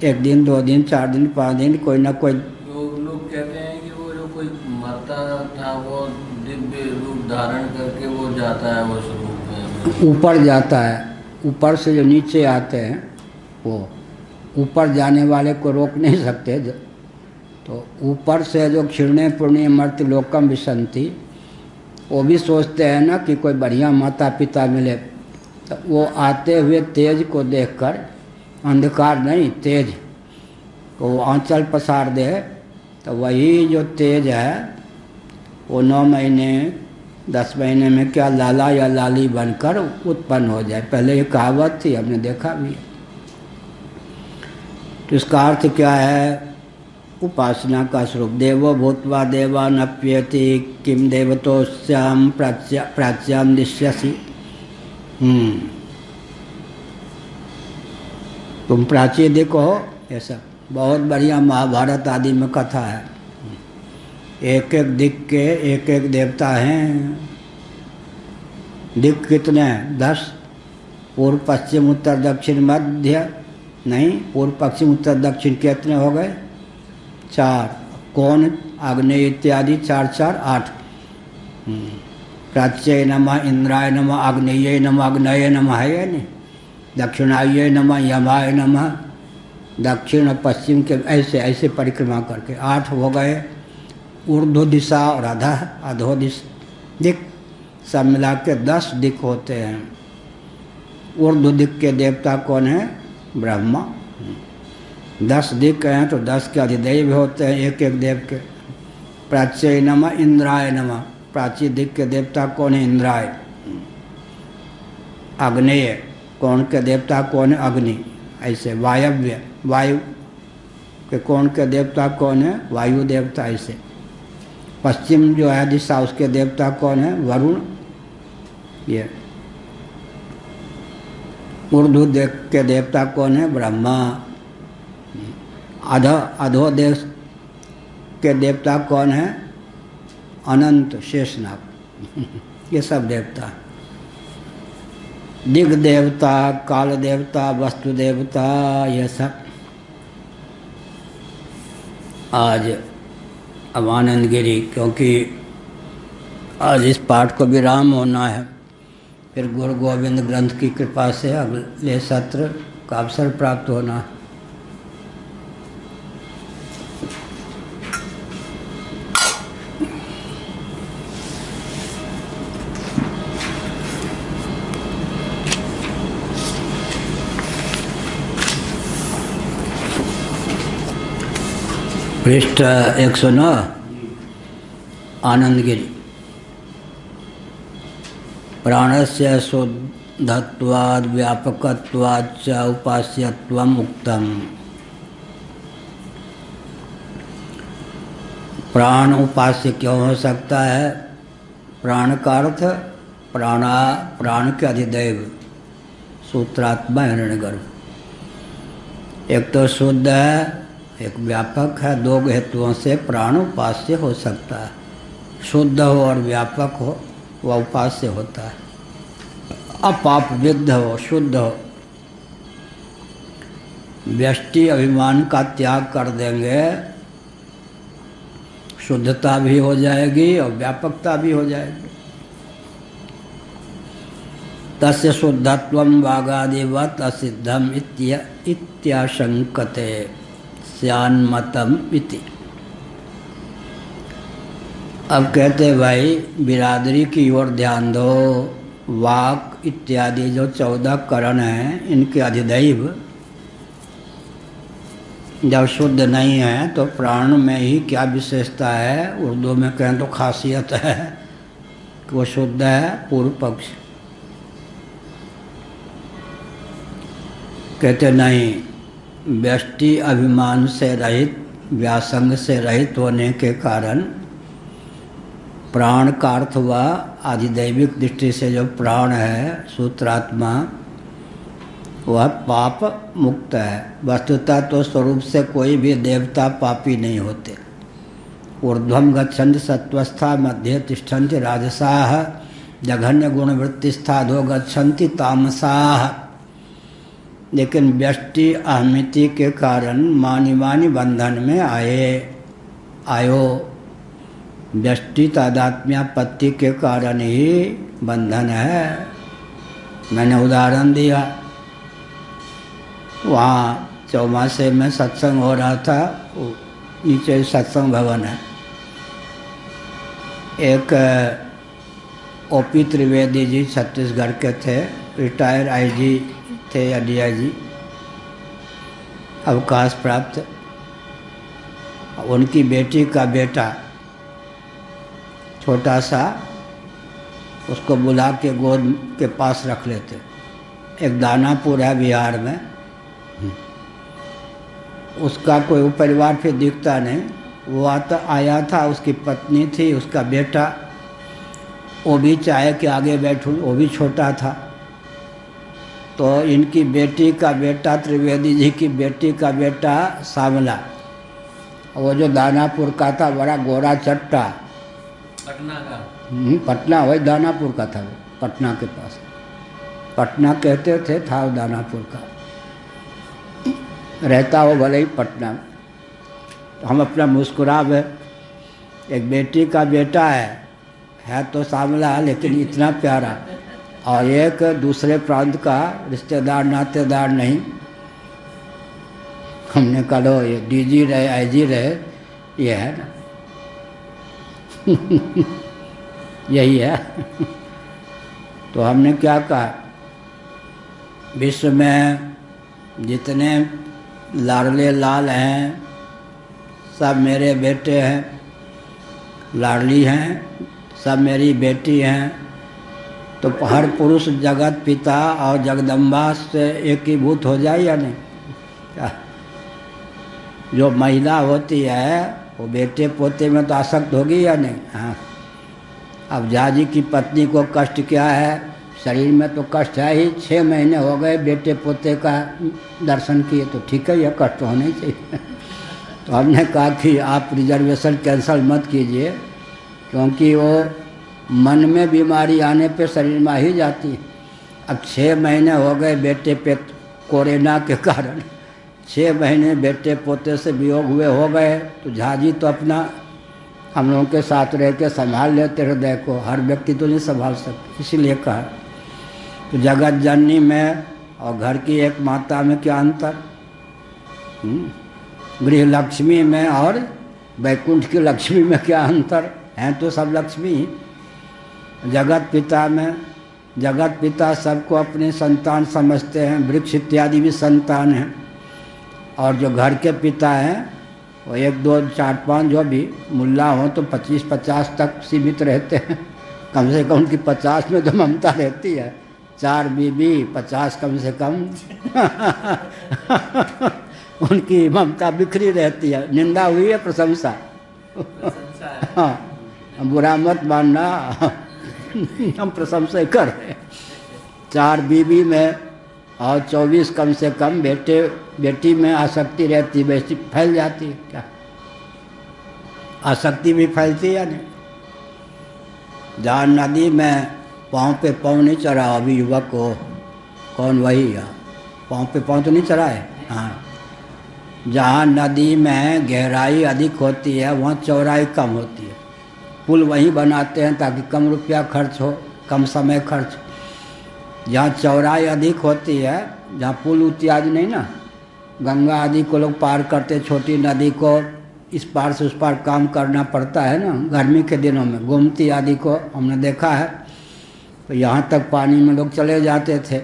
1 दिन 2 दिन 4 दिन 5 दिन कोई ना कोई। लोग कहते हैं कि वो जो कोई मरता था वो दिव्य रूप धारण करके वो जाता है उस रूप में, ऊपर जाता है। ऊपर से जो नीचे आते हैं वो ऊपर जाने वाले को रोक नहीं सकते। तो ऊपर से जो क्षीणे पुण्य मर्त्य लोकम विसंति, वो भी सोचते हैं ना कि कोई बढ़िया माता पिता मिले। तो वो आते हुए तेज को देखकर, अंधकार नहीं तेज को आंचल पसार दे, तो वही जो तेज है वो 9 महीने 10 महीने में क्या लाला या लाली बनकर उत्पन्न हो जाए। पहले ये कहावत थी, हमने देखा भी है। तो इसका अर्थ क्या है? उपासना का स्वरूप। देवो भूत्वा देवानप्यति किम देवतोस्याम प्राच्याम दिश्यसि। तुम प्राची देखो, ये सब बहुत बढ़िया महाभारत आदि में कथा है। एक एक दिक् के एक एक देवता हैं। दिक् कितने हैं? 10। पूर्व पश्चिम उत्तर दक्षिण मध्य नहीं, पूर्व पश्चिम उत्तर दक्षिण कितने हो गए? 4। कौन? आग्नेय इत्यादि 4 4 8। प्राच्य नमः, इंद्राय नमः, आग्नेय नमः, आग्नेय नमः है या नहीं? दक्षिणाय नमः, यमाय नमः, दक्षिण और पश्चिम के ऐसे ऐसे परिक्रमा करके 8 हो गए। ऊर्ध्व दिशा और अधो दिशा दिक् सब मिला के 10 दिक् होते हैं। ऊर्ध्व दिक् के देवता कौन है? ब्रह्मा। 10 दिक् हैं तो 10 के अधिदेव होते हैं एक एक देव के। प्राच्य नमः, इंद्राय नमः, प्राची दिक् के देवता कौन है? इंद्राय। आग्नेय कौन के देवता कौन है? अग्नि। ऐसे वायव्य, वायु के कौन के देवता कौन है? वायु देवता। ऐसे पश्चिम जो है दिशा उसके देवता कौन है? वरुण। ये ऊर्ध्व दिक् के देवता कौन है? ब्रह्मा। अधो देश के देवता कौन है? अनंत, शेषनाग। ये सब देवता। दिग् देवता, काल देवता, वस्तु देवता, ये सब। आज अब आनंद गिरी, क्योंकि आज इस पाठ को विराम होना है, फिर गुरु गोविंद ग्रंथ की कृपा से अगले सत्र का अवसर प्राप्त होना है। पृष्ठ 109 आनंद गिरी। प्राणस्य शुद्धत्वाद् व्यापकत्वाद् च उपास्यत्वम् उक्तम्। प्राण उपास्य क्यों हो सकता है? प्राण का अर्थ प्राण के अधिदेव सूत्रात्मा हिरण्यगर्भ। एक तो शुद्ध है, एक व्यापक है, दो हेतुओं से प्राण उपास्य हो सकता है। शुद्ध हो और व्यापक हो वह उपास्य होता है। अपाप विद्ध हो, शुद्ध हो। व्यष्टि अभिमान का त्याग कर देंगे, शुद्धता भी हो जाएगी और व्यापकता भी हो जाएगी। तस्य शुद्धत्वं वागादिवत् असिद्धम इत्याशंकते स्यान्मतम इति। अब कहते भाई बिरादरी की ओर ध्यान दो। वाक इत्यादि जो 14 करण हैं, इनके अधिदैव जब शुद्ध नहीं है तो प्राण में ही क्या विशेषता है? उर्दू में कहें तो खासियत है कि वो शुद्ध है। पूर्व पक्ष कहते नहीं, व्यष्टि अभिमान से रहित, व्यासंग से रहित होने के कारण प्राण का अर्थ हुआ आधिदैविक दृष्टि से जो प्राण है, सूत्रात्मा, वह पाप मुक्त है। वस्तुतः तो स्वरूप से कोई भी देवता पापी नहीं होते। ऊर्ध्वम गच्छन्ति सत्वस्था, मध्ये तिष्ठन्ति राजसाः, जघन्य गुणवृत्तिस्थाधो गच्छन्ति तामसाः। लेकिन व्यष्टि अहमिति के कारण मानिवानी बंधन में आयो। व्यष्टि तादात्म्यापत्ति के कारण ही बंधन है। मैंने उदाहरण दिया, वहाँ चौमासे में सत्संग हो रहा था, नीचे सत्संग भवन है। एक ओपी त्रिवेदी जी छत्तीसगढ़ के थे, रिटायर आईजी थे या डीआईजी, अवकाश प्राप्त। उनकी बेटी का बेटा छोटा सा, उसको बुला के गोद के पास रख लेते। एक दानापुर है बिहार में, उसका कोई परिवार फिर दिखता नहीं। वो आया था, उसकी पत्नी थी, उसका बेटा, वो भी चाहे कि आगे बैठूं, वो भी छोटा था। तो इनकी बेटी का बेटा, त्रिवेदी जी की बेटी का बेटा सांवला, वो जो दानापुर का था, बड़ा गोरा चट्टा, पटना का, पटना, वही दानापुर का था, पटना के पास। पटना कहते थे, था वो दानापुर का, रहता हो भले ही पटना में। तो हम अपना मुस्कुरा में, एक बेटी का बेटा है तो सांवला, लेकिन इतना प्यारा, और एक दूसरे प्रांत का रिश्तेदार नातेदार नहीं। हमने कहा लो, ये डीजी रहे, आईजी रहे, ये है ना यही है। तो हमने क्या कहा, विश्व में जितने लाडले लाल हैं सब मेरे बेटे हैं, लाडली हैं सब मेरी बेटी हैं। तो हर पुरुष जगत पिता और जगदम्बा से एकीभूत हो जाए या नहीं? क्या जो महिला होती है वो बेटे पोते में तो आसक्त होगी या नहीं? हाँ। अब जाजी की पत्नी को कष्ट क्या है? शरीर में तो कष्ट है ही। 6 महीने हो गए बेटे पोते का दर्शन किए, तो ठीक है, यह कष्ट होना ही चाहिए। तो हमने कहा कि आप रिजर्वेशन कैंसिल मत कीजिए, क्योंकि वो मन में बीमारी आने पे शरीर में ही जाती है। अब 6 महीने हो गए बेटे पे कोरोना के कारण, 6 महीने बेटे पोते से वियोग हुए हो गए, तो झाजी तो अपना हम लोगों के साथ रह के संभाल लेते हृदय को। हर व्यक्ति तो नहीं संभाल सकते, इसीलिए कहा। तो जगत जननी में और घर की एक माता में क्या अंतर? गृह लक्ष्मी में और वैकुंठ की लक्ष्मी में क्या अंतर? हैं तो सब लक्ष्मी ही। जगत पिता में, जगत पिता सबको अपने संतान समझते हैं, वृक्ष इत्यादि भी संतान हैं। और जो घर के पिता हैं वो 1, 2, 4, 5 जो भी मुल्ला हो तो 25-50 तक सीमित रहते हैं। कम से कम उनकी 50 में तो ममता रहती है। 4 बीबी 50 कम से कम उनकी ममता बिखरी रहती है। निंदा हुई है, प्रशंसा। हाँ, बुरा मत मानना, हम प्रशंसा कर रहे हैं। 4 बीबी में और 24 कम से कम बेटी में आसक्ति रहती, वैसी फैल जाती है क्या? आसक्ति भी फैलती है या नहीं? जहाँ नदी में पाँव पे पाँव नहीं चढ़ा अभी युवक को, कौन? वही है, पाँव पे पाँव तो नहीं चढ़ा है। हाँ, जहाँ नदी में गहराई अधिक होती है वहाँ चौड़ाई कम होती है। पुल वहीं बनाते हैं ताकि कम रुपया खर्च हो, कम समय खर्च। जहाँ चौड़ाई अधिक होती है, जहाँ पुल इत्यादि नहीं ना, गंगा आदि को लोग पार करते, छोटी नदी को इस पार से उस पार काम करना पड़ता है ना गर्मी के दिनों में। गोमती आदि को हमने देखा है, तो यहाँ तक पानी में लोग चले जाते थे।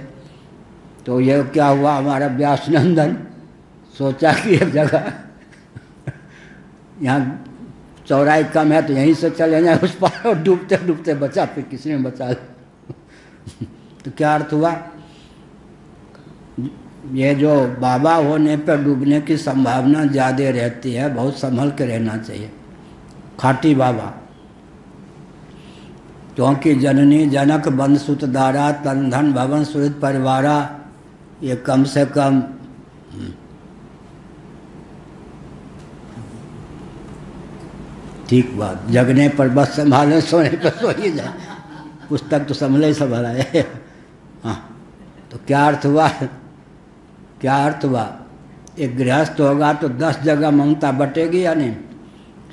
तो ये क्या हुआ, हमारा व्यास नंदन सोचा कि एक जगह यहाँ चौड़ाई कम है तो यहीं से चले जाए उस पार, और डूबते डूबते बचा, फिर किसी ने बचा तो क्या अर्थ हुआ? ये जो बाबा होने पर डूबने की संभावना ज़्यादा रहती है, बहुत संभल के रहना चाहिए। खाटी बाबा, क्योंकि जननी जनक बंध सुत दारा तन धन भवन सुहृद परिवारा, ये कम से कम ठीक बात। जगने पर बस संभाले, सोने पर सो ही जाए। पुस्तक तो संभले ही संभाला है। हाँ, तो क्या अर्थ हुआ? क्या अर्थ हुआ? एक गृहस्थ होगा तो 10 जगह ममता बटेगी या नहीं?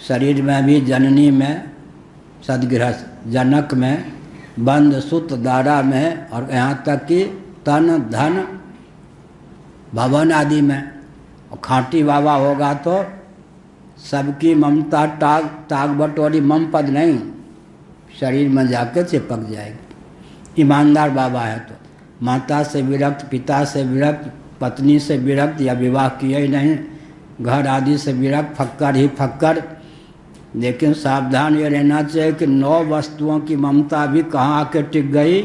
शरीर में भी, जननी में, सदगृहस्थ, जनक में, बंध सुत दारा में, और यहाँ तक कि तन धन भवन आदि में। और खाटी बाबा होगा तो सबकी ममता ताग बटोरी, मम पद नहीं, शरीर में जाके चिपक जाएगी। ईमानदार बाबा है तो माता से विरक्त, पिता से विरक्त, पत्नी से विरक्त या विवाह किए ही नहीं, घर आदि से विरक्त, फक्कर ही फक्कर। लेकिन सावधान ये रहना चाहिए कि 9 वस्तुओं की ममता भी कहाँ आके टिक गई?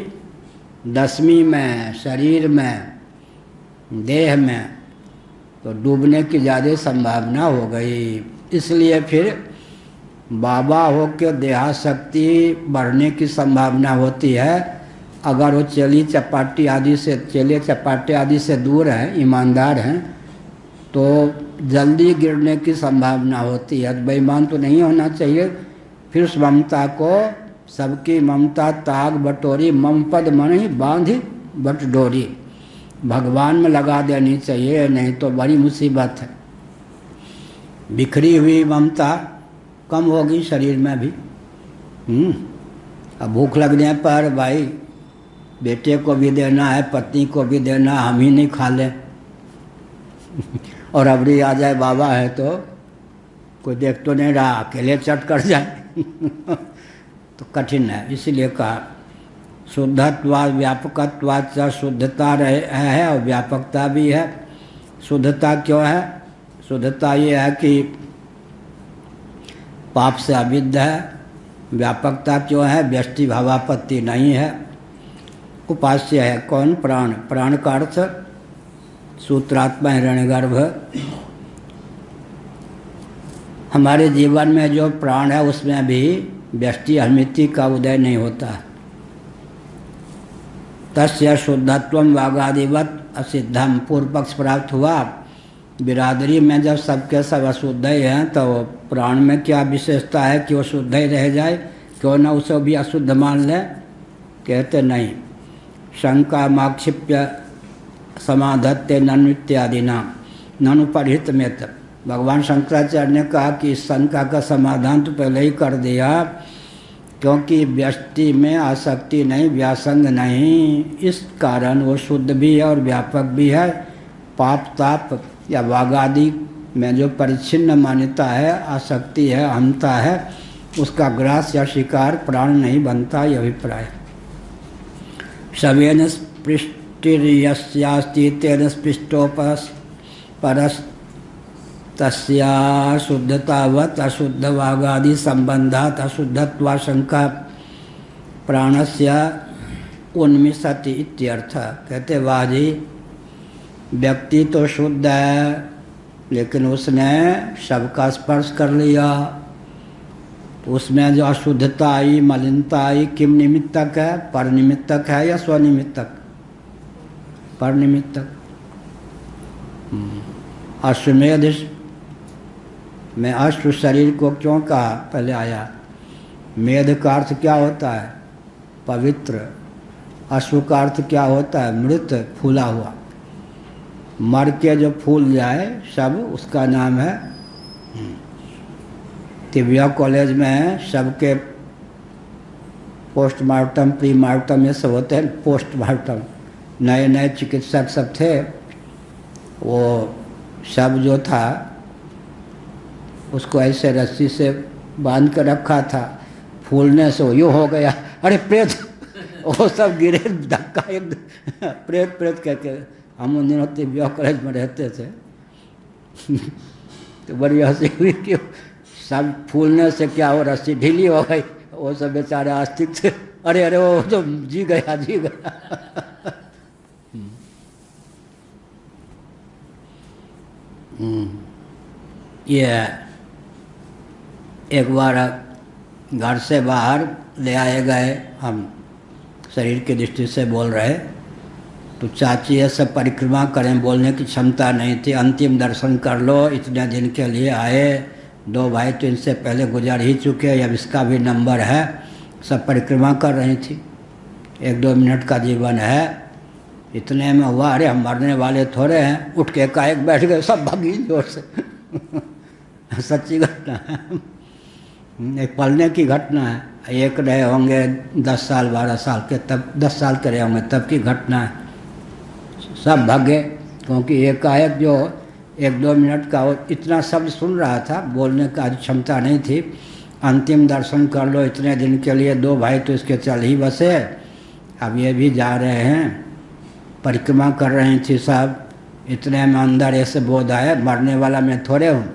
10वीं में, शरीर में, देह में, तो डूबने की ज़्यादा संभावना हो गई। इसलिए फिर बाबा हो के देहाशक्ति बढ़ने की संभावना होती है। अगर वो चेले चपाटी आदि से दूर हैं, ईमानदार हैं, तो जल्दी गिरने की संभावना होती है। बेईमान तो नहीं होना चाहिए। फिर उस ममता को, सबकी ममता ताग बटोरी, मम पद मन ही बांधी बट डोरी, भगवान में लगा देनी चाहिए, नहीं तो बड़ी मुसीबत है। बिखरी हुई ममता कम होगी शरीर में भी। अब भूख लगने पर भाई बेटे को भी देना है, पत्नी को भी देना, हम ही नहीं खा लें और अबरी आ जाए बाबा है तो कोई देख तो नहीं रहा, अकेले चट कर जाए तो कठिन है। इसलिए कहा शुद्धत्वाद व्यापकत्वाद से शुद्धता है और व्यापकता भी है। शुद्धता क्यों है? शुद्धता ये है कि पाप से अविद्ध है। व्यापकता क्यों है? व्यष्टि भावापत्ति नहीं है। उपास्य है कौन? प्राण। प्राण का अर्थ सूत्रात्मा हिरण्यगर्भ। हमारे जीवन में जो प्राण है उसमें भी व्यष्टि अहमिति का उदय नहीं होता। तस्य शुद्धत्वम वागादिवत असिद्धम। पूर्व पक्ष प्राप्त हुआ। बिरादरी में जब सबके सब अशुद्ध ही हैं तो प्राण में क्या विशेषता है कि वो शुद्ध ही रह जाए? क्यों न उसे भी अशुद्ध मान ले? कहते नहीं। शंका माक्षिप्य समाधत्ते ननु इत्यादि नाम ननु परिहित में। भगवान शंकराचार्य ने कहा कि इस शंका का समाधान तो पहले ही कर दिया, क्योंकि व्यष्टि में आसक्ति नहीं, व्यासंग नहीं, इस कारण वो शुद्ध भी है और व्यापक भी है। पाप ताप या वागादि में जो परिच्छिन्न मान्यता है, आसक्ति है, अहंता है, उसका ग्रास या शिकार प्राण नहीं बनता। यह अभिप्राय। शवेन स्पृष्टिर्यस्यास्ति तेन स्पृष्टोपरस तस्या शुद्धतावत् अशुद्ध वागादि संबंधात् अशुद्धत्वाशंका प्राणस्य उन्मिषति इत्यर्थ। कहते वाह जी, व्यक्ति तो शुद्ध है लेकिन उसने सबका स्पर्श कर लिया, तो उसमें जो अशुद्धता आई, मलिनता आई, किम निमित्तक है? पर निमित्तक है या स्वनिमित्तक? पर निमित्तक। अश्वमेध में अश्व शरीर को क्यों कहा पहले आया? मेध का अर्थ क्या होता है? पवित्र। अश्व का अर्थ क्या होता है? मृत, फूला हुआ। मर के जो फूल जाए सब, उसका नाम है। तिबिया कॉलेज में सबके पोस्टमार्टम, प्रीमार्टम ये सब होते हैं। पोस्टमार्टम नए नए चिकित्सक सब थे, वो सब जो था उसको ऐसे रस्सी से बांध कर रखा था, फूलने से यो हो गया, अरे प्रेत, वो सब गिरे, धक्का एक प्रेत प्रेत कहके। हम उन दिनों तिबिया कॉलेज में रहते थे तो बड़ी हंसी हुई कि सब फूलने से क्या हो, रस्सी ढीली हो गई, वो सब बेचारे आस्तिक थे, अरे अरे वो तो जी गया जी गया। ये एक बार घर से बाहर ले आए गए, हम शरीर की दृष्टि से बोल रहे, तो चाची ये सब परिक्रमा करें, बोलने की क्षमता नहीं थी। अंतिम दर्शन कर लो, इतने दिन के लिए आए, 2 भाई तो इनसे पहले गुजर ही चुके, अब इसका भी नंबर है। सब परिक्रमा कर रही थी, 1-2 मिनट का जीवन है। इतने में हुआ, अरे हम मरने वाले थोड़े हैं, उठ के एकाएक बैठ गए, सब भागी जोर से। सच्ची घटना है, एक पलने की घटना है। एक रहे होंगे 10 साल 12 साल के, तब 10 साल के रहे होंगे तब की घटना है। सब भागे, क्योंकि एकाएक जो 1-2 मिनट का इतना शब्द सुन रहा था, बोलने का क्षमता नहीं थी। अंतिम दर्शन कर लो इतने दिन के लिए, 2 भाई तो इसके चल ही बसे, अब ये भी जा रहे हैं, परिक्रमा कर रही थी सब। इतने में अंदर ऐसे बोध आया, मरने वाला मैं थोड़े हूँ,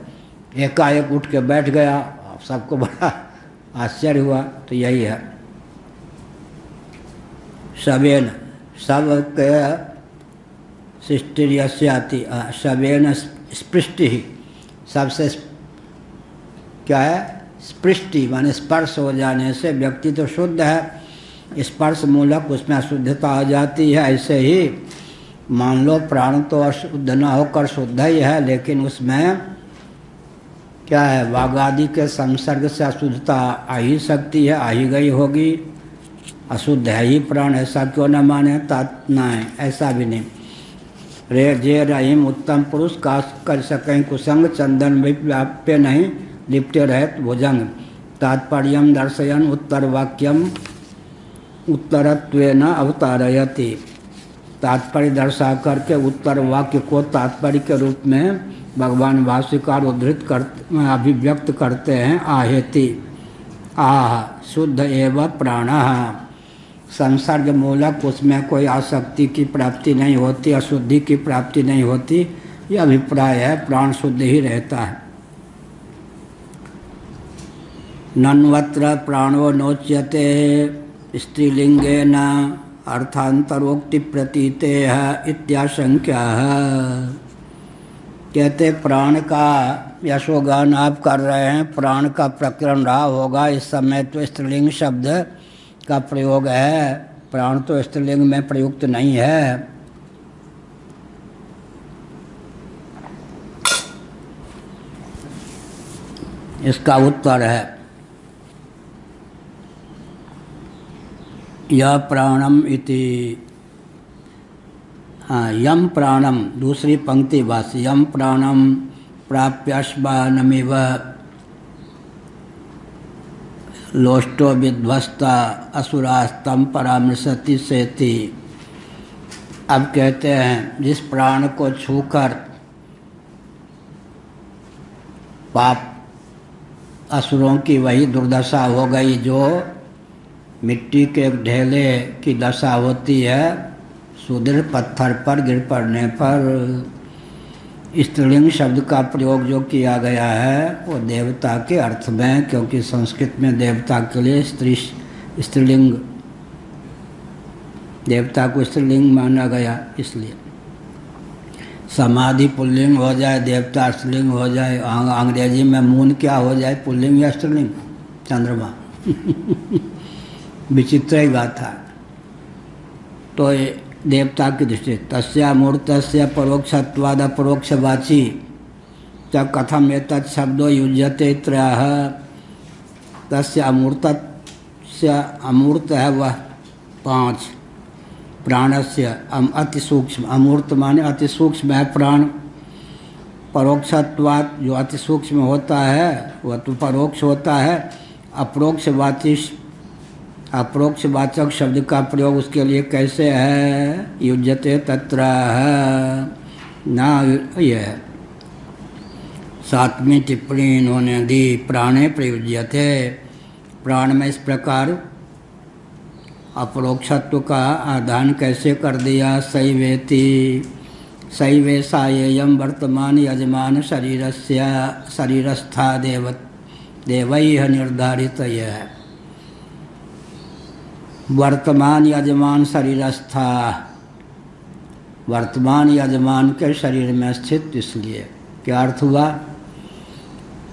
एकाएक उठ के बैठ गया। सबको बड़ा आश्चर्य हुआ। तो यही है, शवेन सब के सृष्टिर्यस्याति, शवेन स्पृष्टि, सबसे क्या है? स्पृष्टि माने स्पर्श हो जाने से व्यक्ति तो शुद्ध है, स्पर्श मूलक उसमें अशुद्धता आ जाती है। ऐसे ही मान लो प्राण तो अशुद्ध न होकर शुद्ध ही है, लेकिन उसमें क्या है? वाग आदि के संसर्ग से अशुद्धता आ ही सकती है, आ ही गई होगी। अशुद्ध है ही प्राण, ऐसा क्यों न माने? ना है, ऐसा भी नहीं। रे जे रहीम उत्तम पुरुष का कर सकें कुसंग, चंदन भी व्याप्य नहीं लिपटे रहे भुजंग। तात्पर्यम दर्शयन उत्तर वाक्यम उत्तरत्वेन अवतारयति, तात्पर्य दर्शा करके उत्तर वाक्य को तात्पर्य के रूप में भगवान भाष्यकार उद्धृत करते, अभिव्यक्त करते हैं। आहेति, आह शुद्ध एवं प्राणः, संसर्ग मूलक उसमें कोई आसक्ति की प्राप्ति नहीं होती, अशुद्धि की प्राप्ति नहीं होती, यह अभिप्राय है। प्राण शुद्ध ही रहता है। नन्वत्र प्राणो नोच्यते स्त्रीलिंगेन अर्थांतरोक्ति प्रतीतेः इत्याशंक्या। कहते प्राण का यशोगान आप कर रहे हैं, प्राण का प्रकरण रहा होगा। इस समय तो स्त्रीलिंग शब्द का प्रयोग है, प्राण तो स्त्रीलिंग में प्रयुक्त नहीं है। इसका उत्तर है यह प्राणम इति। हाँ, यम प्राणम, दूसरी पंक्ति बस, यम प्राणम प्राप्यश्वानमिव लोष्टो विध्वस्ता असुरास्तम परामृशति सेति। अब कहते हैं जिस प्राण को छूकर पाप असुरों की वही दुर्दशा हो गई जो मिट्टी के ढेले की दशा होती है सुदृढ़ पत्थर पर गिर पड़ने पर। स्त्रीलिंग शब्द का प्रयोग जो किया गया है वो देवता के अर्थ में, क्योंकि संस्कृत में देवता के लिए स्त्रीलिंग, देवता को स्त्रीलिंग माना गया। इसलिए समाधि पुल्लिंग हो जाए, देवता स्त्रीलिंग हो जाए। अंग्रेजी में मून क्या हो जाए, पुल्लिंग या स्त्रीलिंग? चंद्रमा। विचित्र ही बात है। तो देवता की दृष्टि तस्यामूर्तस्य परोक्षत्वाद अपरोक्षवाची च कथम एतत् शब्दो युज्यते त्रयः। तस्य अमूर्तस्य अमूर्त है वह 5 प्राणस्य अति सूक्ष्म, अमूर्त माने अति सूक्ष्म है प्राण। परोक्षत्वात् जो अति सूक्ष्म होता है वह तो परोक्ष होता है। अप्रोक्षवाचक शब्द का प्रयोग उसके लिए कैसे है? युज्यते तत्र ना, यह 7वीं टिप्पणी इन्होंने दी। प्राणे प्रयुज्यते, प्राण में इस प्रकार अपरोक्षत्व का आदान कैसे कर दिया? सैवेति सैवेशायेयं वर्तमान यजमान शरीरस्था देवैः निर्धारित। यह वर्तमान यजमान शरीरस्था, वर्तमान यजमान के शरीर में स्थित, इसलिए क्या अर्थ हुआ?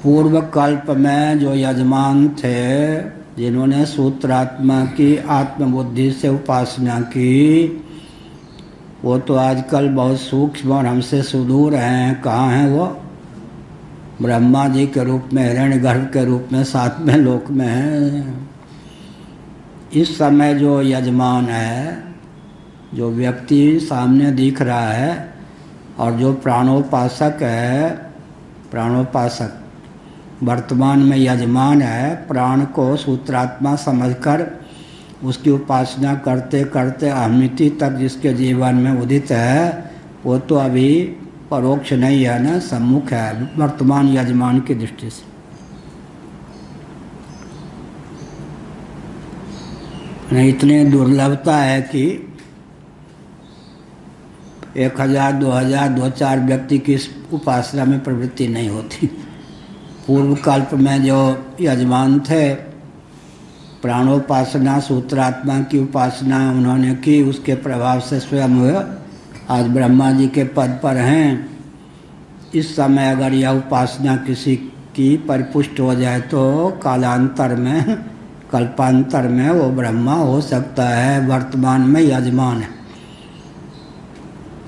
पूर्व कल्प में जो यजमान थे जिन्होंने सूत्रात्मा की आत्मबुद्धि से उपासना की, वो तो आजकल बहुत सूक्ष्म और हमसे सुदूर हैं। कहाँ हैं वो? ब्रह्मा जी के रूप में, हिरण्यगर्भ के रूप में 7वें लोक में हैं। इस समय जो यजमान है, जो व्यक्ति सामने दिख रहा है और जो प्राणोपासक है, प्राणोपासक वर्तमान में यजमान है, प्राण को सूत्रात्मा समझकर उसकी उपासना करते करते अहमिति तक जिसके जीवन में उदित है, वो तो अभी परोक्ष नहीं है ना, सम्मुख है वर्तमान यजमान की दृष्टि से। इतनी दुर्लभता है कि 1000, 2000, 2-4 व्यक्ति की इस उपासना में प्रवृत्ति नहीं होती। पूर्व कल्प में जो यजमान थे, प्राणोपासना सूत्रात्मा की उपासना उन्होंने की, उसके प्रभाव से स्वयं हुए आज ब्रह्मा जी के पद पर हैं। इस समय अगर यह उपासना किसी की परिपुष्ट हो जाए तो कालांतर में, कल्पांतर में वो ब्रह्मा हो सकता है। वर्तमान में यजमान है।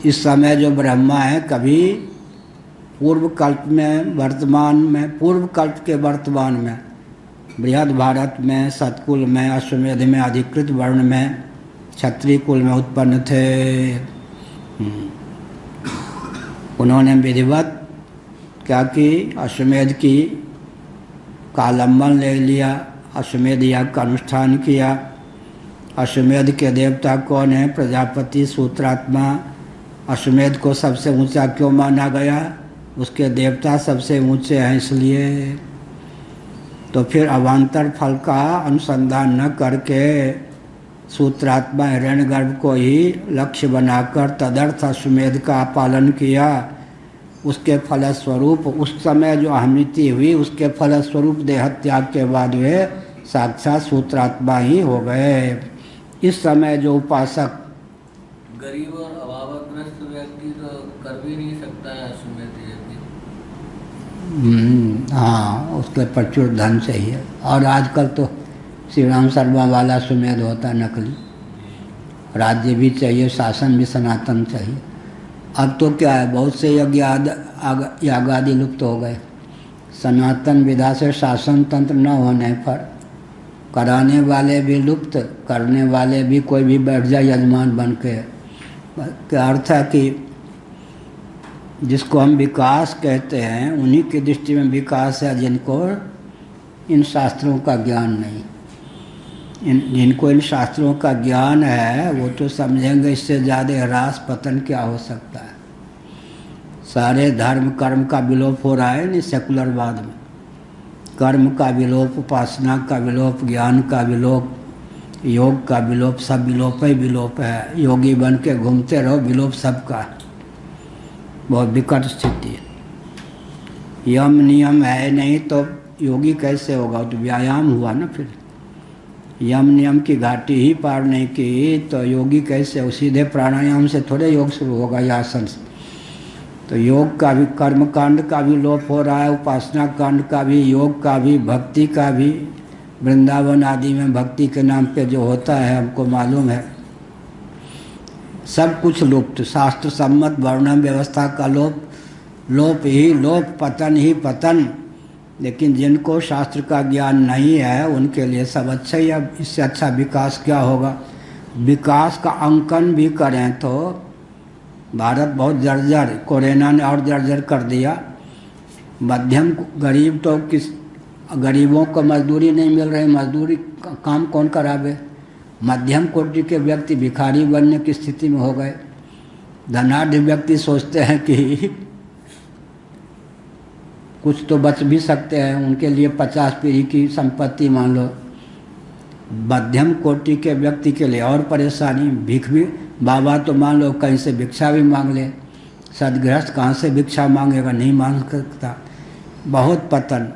इस समय जो ब्रह्मा है, कभी पूर्व कल्प में, वर्तमान में, पूर्व कल्प के वर्तमान में, बृहद भारत में, सतकुल में, अश्वमेध में, अधिकृत वर्ण में, क्षत्रिय कुल में उत्पन्न थे। उन्होंने विधिवत क्या कि अश्वमेध की कालंबन ले लिया, अश्वमेध याग का अनुष्ठान किया। अश्वमेध के देवता कौन है? प्रजापति, सूत्रात्मा। अश्वमेध को सबसे ऊंचा क्यों माना गया? उसके देवता सबसे ऊंचे हैं इसलिए। तो फिर अवान्तर फल का अनुसंधान न करके सूत्रात्मा हिरण्यगर्भ को ही लक्ष्य बनाकर तदर्थ अश्वमेध का पालन किया। उसके फलस्वरूप उस समय जो अहमिति हुई, उसके फलस्वरूप देहत्याग के बाद वे साक्षात सूत्रात्मा ही हो गए। इस समय जो उपासक गरीब और अभावग्रस्त व्यक्ति तो कर भी नहीं सकता है अश्वमेध यज्ञ। हाँ, उसके प्रचुर धन चाहिए। और आजकल तो श्री राम शर्मा वाला अश्वमेध होता है, नकली। राज्य भी चाहिए, शासन भी सनातन चाहिए। अब तो क्या है, बहुत से यज्ञ याग आदि लुप्त हो गए। सनातन विधा से शासन तंत्र न होने पर कराने वाले भी लुप्त, करने वाले भी कोई भी बैठ जाए यजमान बन के। क्या अर्थ है कि जिसको हम विकास कहते हैं, उन्हीं की दृष्टि में विकास है जिनको इन शास्त्रों का ज्ञान नहीं। जिनको इन शास्त्रों का ज्ञान है वो तो समझेंगे इससे ज़्यादा ह्रास पतन क्या हो सकता है। सारे धर्म कर्म का विलोप हो रहा है नहीं सेकुलरवाद में। कर्म का विलोप, उपासना का विलोप, ज्ञान का विलोप, योग का विलोप, सब विलोप ही विलोप है। योगी बन के घूमते रहो, विलोप सबका है। बहुत विकट स्थिति है। यम नियम है नहीं तो योगी कैसे होगा? तो व्यायाम हुआ ना। फिर यम नियम की घाटी ही पार नहीं की तो योगी कैसे हो? सीधे प्राणायाम से थोड़े योग शुरू होगा या आसन से। तो योग का भी, कर्म कांड का भी लोप हो रहा है, उपासना कांड का भी, योग का भी, भक्ति का भी। वृंदावन आदि में भक्ति के नाम पे जो होता है हमको मालूम है। सब कुछ लुप्त, शास्त्र सम्मत वर्णन व्यवस्था का लोप ही लोप, पतन ही पतन। लेकिन जिनको शास्त्र का ज्ञान नहीं है उनके लिए सब अच्छा ही। अब इससे अच्छा विकास क्या होगा? विकास का अंकन भी करें तो भारत बहुत जर्जर, कोरोना ने और जर्जर कर दिया। मध्यम गरीब तो गरीबों को मजदूरी नहीं मिल रही, मजदूरी काम कौन करावे? मध्यम कोटि के व्यक्ति भिखारी बनने की स्थिति में हो गए। धनाढ़ व्यक्ति सोचते हैं कि कुछ तो बच भी सकते हैं, उनके लिए 50 पीढ़ी की संपत्ति मान लो। मध्यम कोटि के व्यक्ति के लिए और परेशानी, भीख भी, बाबा तो मान लो कहीं से भिक्षा भी मांग ले, सदगृहस्थ कहाँ से भिक्षा मांगेगा? नहीं मांग सकता। बहुत पतन।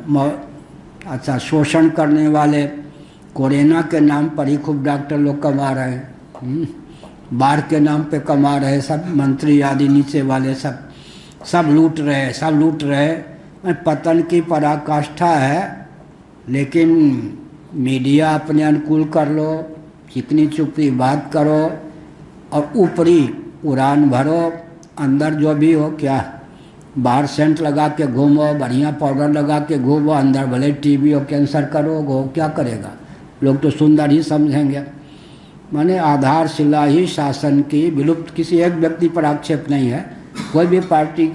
अच्छा, शोषण करने वाले कोरोना के नाम पर ही खूब डॉक्टर लोग कमा रहे हैं, बाढ़ के नाम पे कमा रहे, सब मंत्री आदि नीचे वाले सब लूट रहे। पतन की पराकाष्ठा है। लेकिन मीडिया अपने अनुकूल कर लो, चिकनी चुपड़ी बात करो और ऊपरी उड़ान भरो, अंदर जो भी हो क्या, बाहर सेंट लगा के घूमो, बढ़िया पाउडर लगा के घूमो, अंदर भले टीबी और कैंसर करो, क्या करेगा? लोग तो सुंदर ही समझेंगे। माने आधारशिला ही शासन की विलुप्त। किसी एक व्यक्ति पर आक्षेप नहीं है, कोई भी पार्टी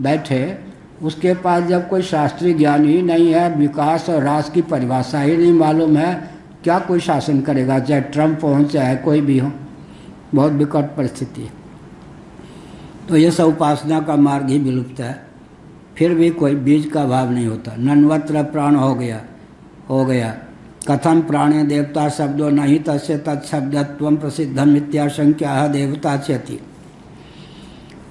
बैठे उसके पास जब कोई शास्त्रीय ज्ञान ही नहीं है, विकास और राष्ट्र की परिभाषा ही नहीं मालूम है, क्या कोई शासन करेगा? चाहे ट्रंप हो चाहे कोई भी हो, बहुत विकट परिस्थिति है। तो ये सब उपासना का मार्ग ही विलुप्त है। फिर भी कोई बीज का भाव नहीं होता। नन्वत्र प्राण हो गया। कथम प्राणे देवता शब्दों नहीं तस्य तत्शब्दत्वं प्रसिद्धम इत्याशंक्या देवता चेति।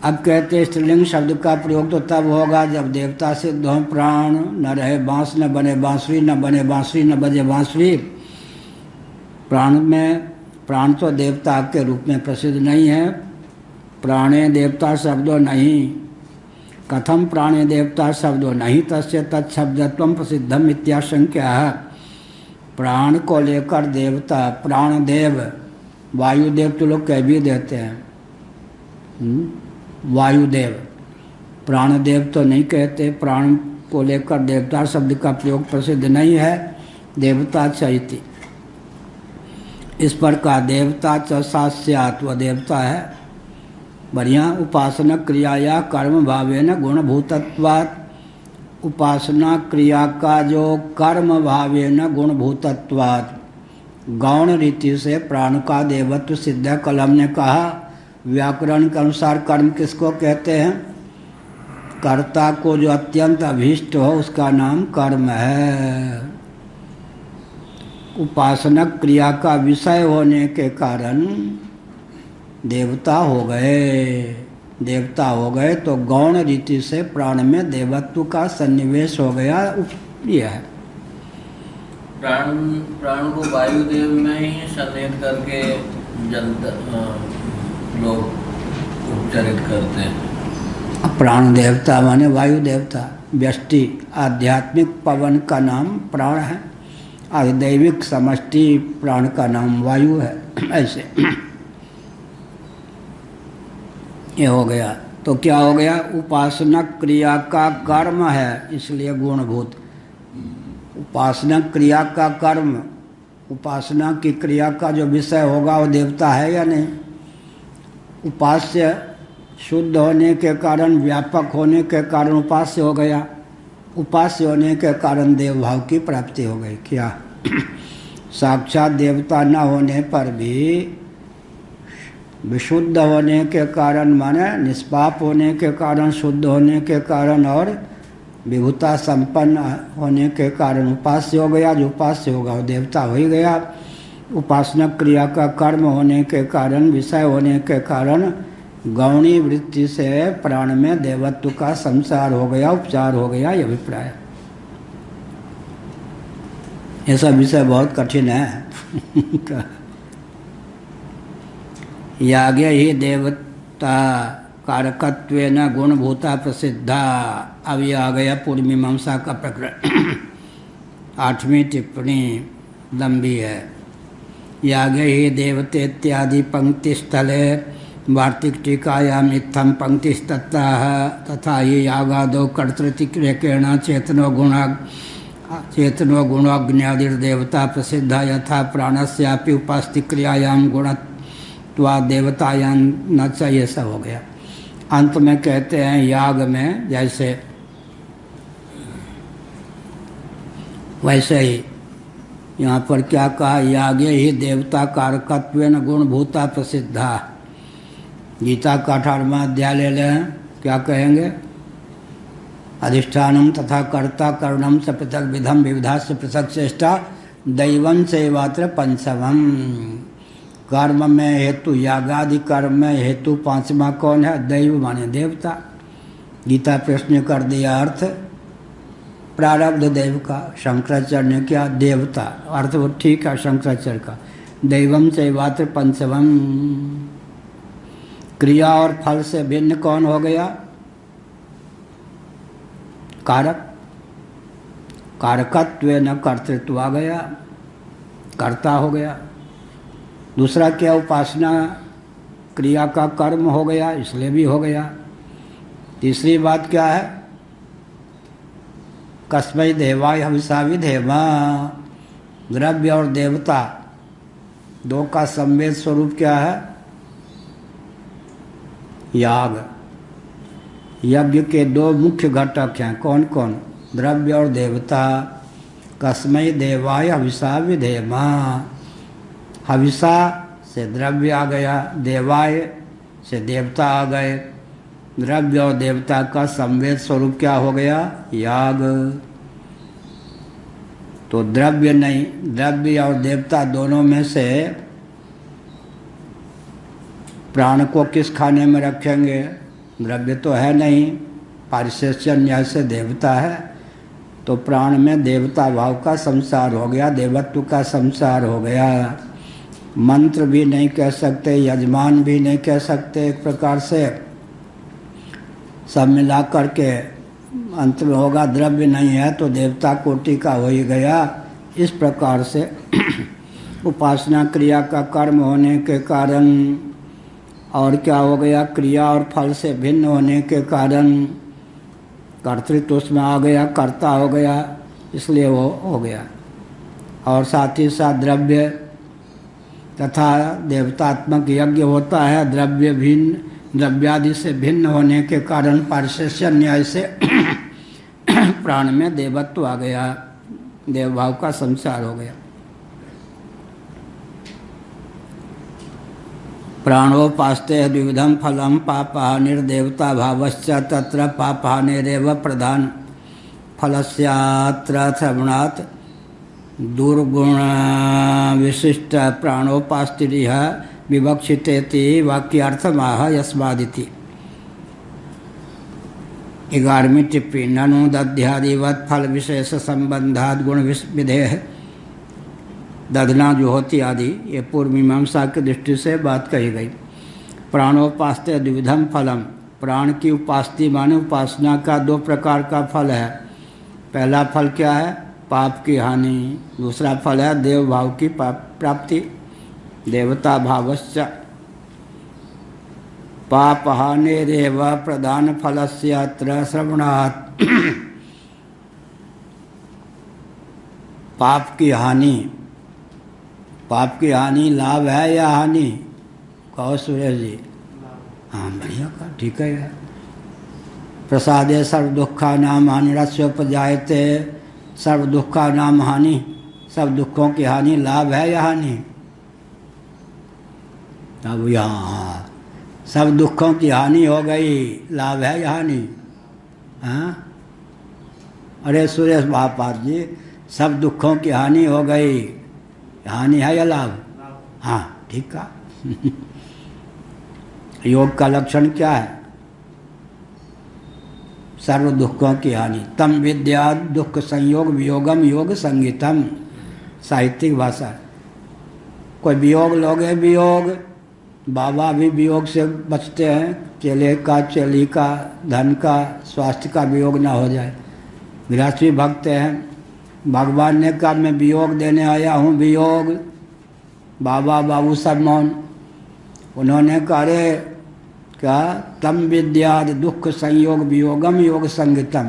अब कहते स्त्रीलिंग शब्द का प्रयोग तो तब होगा जब देवता सिद्ध हो। प्राण न रहे बांस न बने बांसुरी, न बने बांसुरी न बजे बांसुरी। प्राण तो देवता के रूप में प्रसिद्ध नहीं है। प्राणे देवता शब्दों नहीं, कथम प्राणे देवता शब्दों नहीं तस्य तत्शब्दत्वं प्रसिद्धम इत्याशंक्या। प्राण को लेकर देवता, प्राणदेव, वायुदेव तो लोग कह भी देते हैं, वायुदेव, प्राणदेव तो नहीं कहते। प्राण को लेकर देवता शब्द का प्रयोग प्रसिद्ध नहीं है। देवता चैति, इस पर का देवता च सास्यात्, वह देवता है। बढ़िया। उपासना क्रिया या कर्म भावेन गुणभूतत्वात्। उपासना क्रिया का जो कर्म भावेन गुणभूतत्वात्, गौण रीति से प्राण का देवत्व सिद्ध है। कल हमने कहा व्याकरण के अनुसार कर्म किसको कहते हैं? कर्ता को जो अत्यंत अभीष्ट हो उसका नाम कर्म है। उपासना क्रिया का विषय होने के कारण देवता हो गए तो गौण रीति से प्राण में देवत्व का सन्निवेश हो गया। यह है प्राण को वायुदेव में ही सन्निहित करके लोग उपचारित करते हैं। प्राण देवता माने वायु देवता, व्यष्टि आध्यात्मिक पवन का नाम प्राण है, आधिदैविक समष्टि प्राण का नाम वायु है। ऐसे ये हो गया। तो क्या हो गया? उपासना क्रिया का कर्म है, इसलिए गुणभूत। उपासना क्रिया का कर्म, उपासना की क्रिया का जो विषय होगा वो देवता है या नहीं? उपास्य शुद्ध होने के कारण, व्यापक होने के कारण उपास्य हो गया। उपास्य होने के कारण देव भाव की प्राप्ति हो गई। क्या साक्षात देवता न होने पर भी विशुद्ध होने के कारण, माने निष्पाप होने के कारण, शुद्ध होने के कारण और विभुता संपन्न होने के कारण उपास्य हो गया। जो उपास्य होगा वो देवता हो ही गया। उपासना क्रिया का कर्म होने के कारण, विषय होने के कारण गौणी वृत्ति से प्राण में देवत्व का संसार हो गया, उपचार हो गया। ये अभिप्राय। ये सब विषय बहुत कठिन है। याज्ञ ही देवता कारकत्वेन गुणभूता प्रसिद्धा। अब ये आ गया पूर्व मीमांसा का प्रकरण। 8वीं टिप्पणी लंबी है। यागे ही देवते इत्यादि पंक्तिस्थले वार्तिक टीकायाम इत्थम पंक्तिस्तत्ता तथा ही यागादो कर्तृतिक्रेकेण चेतनो गुणोज्ञादिर्देवता प्रसिद्धा यथा प्राणस्यापि उपास्ति क्रियायाम गुणत्वा देवतायां न चाहिए। सब हो गया। अंत में कहते हैं याग में जैसे वैसे ही यहाँ पर क्या कहा, यागे ही देवता कारकत्वेन गुणभूता प्रसिद्धा। गीता का 18वां अध्याय ले लें, क्या कहेंगे, अधिष्ठानम तथा कर्ता करणम स पृथक विधम विविधा से पृथक चेष्टा दैवं सेवात्र पंचमम। कर्म में हेतु यागादि कर्म में हेतु पांचवा कौन है, दैव माने देवता। गीता प्रश्न कर दिया अर्थ प्रारब्ध देव का, शंकराचार्य ने क्या देवता, अर्थ वो ठीक है शंकराचार्य का। दैवम सेवात्र पंचमम। क्रिया और फल से भिन्न कौन हो गया, कारक। कारकत्व न कर्तृत्व आ गया, कर्ता हो गया। दूसरा क्या, उपासना क्रिया का कर्म हो गया, इसलिए भी हो गया। तीसरी बात क्या है, कस्मै देवाय हविषा विधेमा। द्रव्य और देवता दो का संवेद स्वरूप क्या है, याग। यज्ञ के दो मुख्य घटक हैं, कौन कौन, द्रव्य और देवता। कस्मै देवाय हविषा विधेमा। हविषा से द्रव्य आ गया, देवाय से देवता आ गए। द्रव्य और देवता का संवेद स्वरूप क्या हो गया, याग। तो द्रव्य नहीं, द्रव्य और देवता दोनों में से प्राण को किस खाने में रखेंगे, द्रव्य तो है नहीं, पारिशेष्य न्याय से देवता है, तो प्राण में देवता भाव का संसार हो गया, देवत्व का संसार हो गया। मंत्र भी नहीं कह सकते, यजमान भी नहीं कह सकते, एक प्रकार से सब मिला करके अंत में होगा द्रव्य नहीं है तो देवता कोटि का हो ही गया। इस प्रकार से उपासना क्रिया का कर्म होने के कारण और क्या हो गया, क्रिया और फल से भिन्न होने के कारण कर्तृत्व उसमें आ गया, कर्ता हो गया, इसलिए वो हो गया। और साथ ही साथ द्रव्य तथा देवतात्मक यज्ञ होता है, द्रव्य भिन्न, द्रव्यादि से भिन्न होने के कारण पारिशेष्य न्याय से प्राण में देवत्व आ गया, देवभाव का संसार हो गया। प्राणोपास्ते द्विविधम फलम पापहानिर्देवता भावश्च तत्र पापहानिरेव प्रधान फलस्यात्र श्रवणात् दुर्गुण विशिष्ट प्राणोपास्तिरिह विवक्षितेति वाक्यार्थमाह यस्मादिति। 11वीं टिप्पणी। ननु दध्यादिवत् फल विशेष संबंधात् गुण विधेय दधना जो होती आदि, ये पूर्व मीमांसा की दृष्टि से बात कही गई। प्राणोपास्ते द्विविधम फलम, प्राण की उपास्ति माने उपासना का दो प्रकार का फल है। पहला फल क्या है, पाप की हानि। दूसरा फल है देव भाव की प्राप्ति, देवता भावश्च। पाप हानिरेव प्रधान फलस्य अत्र श्रवणात्। पाप की हानि, पाप की हानि लाभ है या हानि, कहो सुरेश जी। हाँ बढ़िया का, ठीक है। प्रसादे सर्व दुखा नाम हानिरस्योपजायते, सर्व दुखा नाम हानि, सब दुखों की हानि लाभ है या हानि। अब यहाँ सब दुखों की हानि हो गई, लाभ है या हानि। हाँ अरे सुरेश महापाद जी, सब दुखों की हानि हो गई, हानि है या लाभ। हाँ ठीक है। योग का लक्षण क्या है, सर्व दुखों की हानि। तम विद्या दुख संयोग वियोगम योग संगीतम, साहित्यिक भाषा। कोई वियोग लोगे, वियोग बाबा भी वियोग से बचते हैं, चेले का, चेली का, धन का, स्वास्थ्य का वियोग ना हो जाए। गृहस्थ भी भगते हैं, भगवान ने कहा मैं वियोग देने आया हूँ, वियोग बाबा बाबू सब मौन। उन्होंने कहा अरे क्या तम विद्याद दुख संयोग वियोगम योग संगीतम,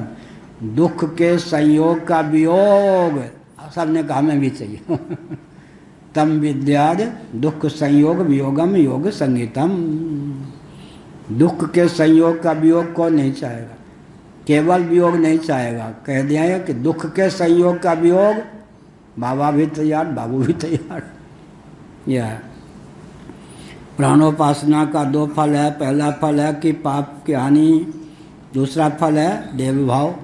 दुख के संयोग का वियोग। सबने कहा हमें भी चाहिए तम विद्याद दुख संयोग वियोगम योग संगीतम, दुख के संयोग का वियोग कौन नहीं चाहेगा, केवल वियोग नहीं चाहेगा, कह दिया है कि दुख के संयोग का वियोग बाबा भी तैयार बाबू भी तैयार। यह प्राणोपासना का दो फल है। पहला फल है कि पाप की हानि, दूसरा फल है देव भाव।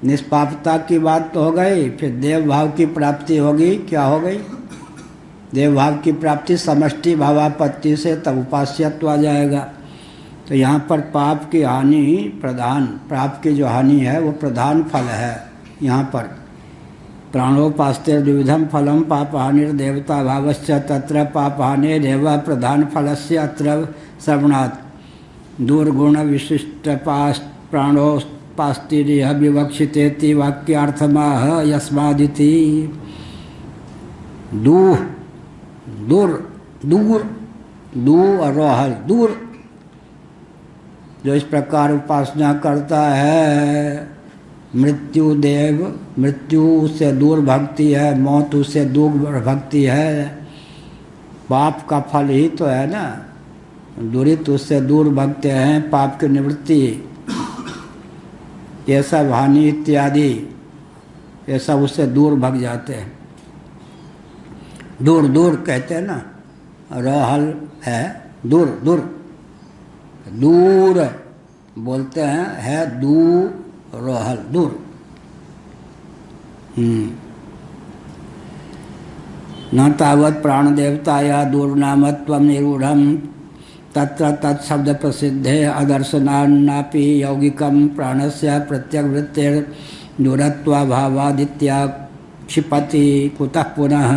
निष्पापता की बात तो हो गई, फिर देव भाव की प्राप्ति होगी। क्या हो गई? देव भाव की प्राप्ति समष्टि भावापत्ति से तब उपास्यत्व आ जाएगा। तो यहाँ पर पाप की हानि प्रधान, पाप की जो हानि है वो प्रधान फल है। यहाँ पर प्राणोपास्ते द्विविधम फलम पाप हानिर्देवता भावश्च तत्र पाप हानि देव प्रधान फलस्य अत्र श्रवणात् दुर्गुण विशिष्ट प्राणोपास्तिरिह विवक्षितेति वाक्यार्थमाह यस्मादिति। दूर दूर और रोहल दूर, जो इस प्रकार उपासना करता है मृत्यु देव, मृत्यु उससे दूर भक्ति है, मौत उससे दूर भक्ति है। पाप का फल ही तो है ना, दुरित उससे दूर भक्ति हैं, पाप की निवृत्ति, ये सब हानि इत्यादि ये सब उससे दूर भग जाते हैं। दूर दूर कहते हैं ना, रहल है दूर दूर, दूर बोलते हैं, है दूर रहल दूर। न तावत् प्राण देवताया दूरनामत्वं निरूढ़ं तत्र तत्शब्द प्रसिद्धे अदर्शनान्नापि यौगिकं प्राणस्य प्रत्यग्वृत्तेर् दूरत्वाभावादित्या क्षिपति कुतः पुनः।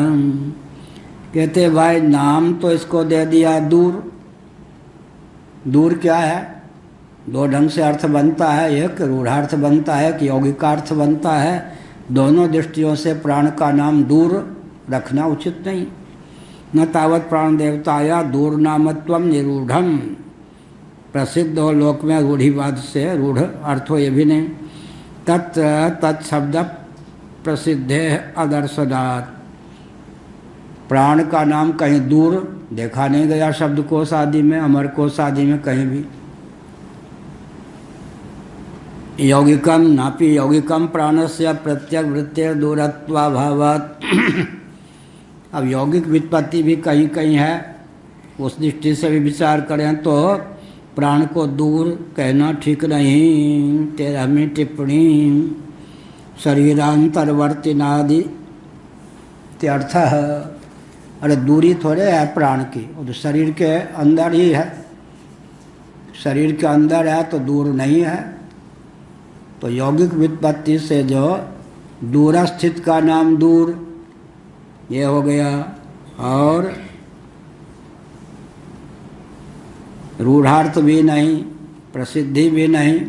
कहते भाई नाम तो इसको दे दिया दूर। दूर क्या है? दो ढंग से अर्थ बनता है, एक रूढ़ार्थ बनता है कि यौगिकार्थ बनता है। दोनों दृष्टियों से प्राण का नाम दूर रखना उचित नहीं। न तावत् प्राण देवताया दूर नामत्वम निरूढ़म, प्रसिद्ध हो लोक में रूढ़िवाद से, रूढ़ अर्थ हो ये भी नहीं। तत्शब्द प्रसिद्ध है अदर्शनात्, प्राण का नाम कहीं दूर देखा नहीं गया शब्दकोश आदि में, अमरकोश आदि में कहीं भी। यौगिकम नापि यौगिकम प्राणस्य प्रत्यक वृत्तिर दूरत्वाभावात्। अब यौगिक व्युत्पत्ति भी कहीं कहीं है, उस दृष्टि से भी विचार करें तो प्राण को दूर कहना ठीक नहीं। 13वीं टिप्पणी शरीरांतरवर्तिनादि अर्थ है। अरे दूरी थोड़े है प्राण की, वो तो शरीर के अंदर ही है, शरीर के अंदर है तो दूर नहीं है। तो यौगिक व्युत्पत्ति से जो दूरस्थित का नाम दूर ये हो गया, और रूढ़ार्थ भी नहीं, प्रसिद्धि भी नहीं,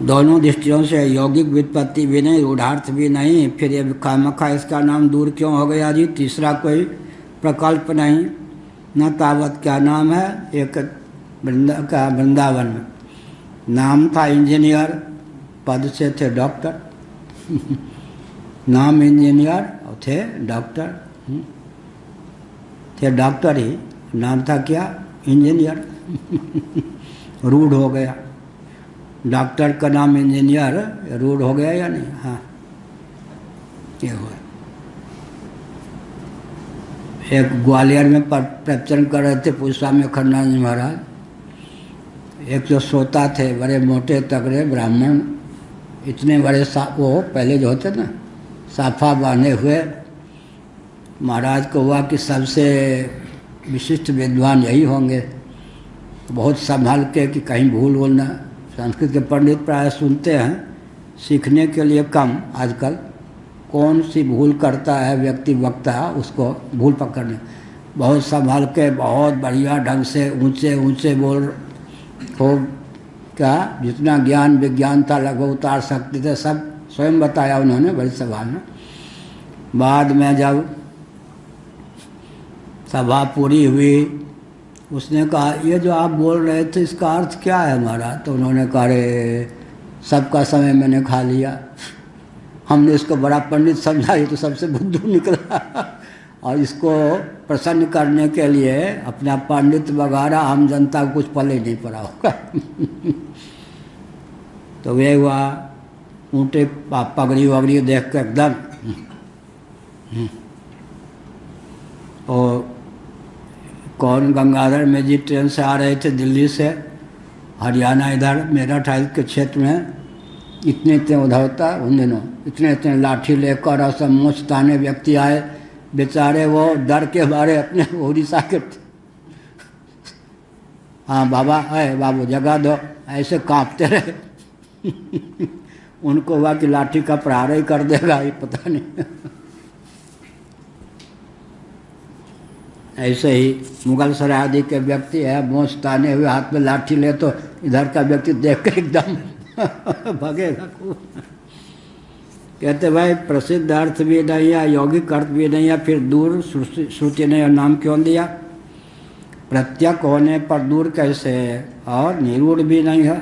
दोनों दृष्टियों से यौगिक व्युत्पत्ति भी नहीं, रूढ़ार्थ भी नहीं, फिर ये खामखा इसका नाम दूर क्यों हो गया जी? तीसरा कोई प्रकल्प नहीं। न तावत क्या नाम है? एक वृंदावन में नाम था इंजीनियर, पद से थे डॉक्टर नाम इंजीनियर और थे डॉक्टर, थे डॉक्टर ही, नाम था क्या? इंजीनियर रूढ़ हो गया, डॉक्टर का नाम इंजीनियर रूढ़ हो गया या नहीं? हाँ, ये हुआ। एक ग्वालियर में प्रवचन कर रहे थे पूज्य स्वामी अखंडानंद जी महाराज। एक जो सोता थे, बड़े मोटे तगड़े ब्राह्मण, इतने बड़े वो पहले जो होते ना साफा बांधे हुए, महाराज को हुआ कि सबसे विशिष्ट विद्वान यही होंगे। बहुत संभाल के कि कहीं भूल बोलना। संस्कृत के पंडित प्राय सुनते हैं, सीखने के लिए कम आजकल। कौन सी भूल करता है व्यक्ति वक्ता, उसको भूल पकड़ने, बहुत संभाल के बहुत बढ़िया ढंग से ऊंचे ऊंचे बोल हो, क्या जितना ज्ञान विज्ञान था लगभग उतार सकते थे, सब स्वयं बताया उन्होंने बड़ी सभा में। बाद में जब सभा पूरी हुई, उसने कहा ये जो आप बोल रहे थे इसका अर्थ क्या है हमारा? तो उन्होंने कहा अरे सबका समय मैंने खा लिया, हमने इसको बड़ा पंडित समझा, ये तो सबसे बुद्धू निकला और इसको प्रसन्न करने के लिए अपना पंडित वगैरह आम जनता को कुछ पले नहीं पड़ा होगा। तो वे हुआ ऊँटे पगड़ी वगड़ी देख कर एकदम और कौन गंगाधर में जी ट्रेन से आ रहे थे दिल्ली से हरियाणा, इधर मेरठ के क्षेत्र में इतने उधर होता उन दिनों, इतने लाठी लेकर और सब मोच ताने व्यक्ति आए, बेचारे वो डर के मारे अपने उड़ीसा के, हाँ बाबा है बाबू जगा दो, ऐसे कांपते रहे। उनको हुआ कि लाठी का प्रहार ही कर देगा, ये पता नहीं। ऐसे ही मुगल सराय आदि के व्यक्ति है, मोच ताने हुए हाथ में लाठी ले तो इधर का व्यक्ति देख कर एकदम भगेगा। कहते भाई प्रसिद्ध अर्थ भी नहीं है, यौगिक अर्थ भी नहीं है, फिर दूर श्रुति ने नाम क्यों दिया? प्रत्यक होने पर दूर कैसे है, और निरूढ़ भी नहीं है।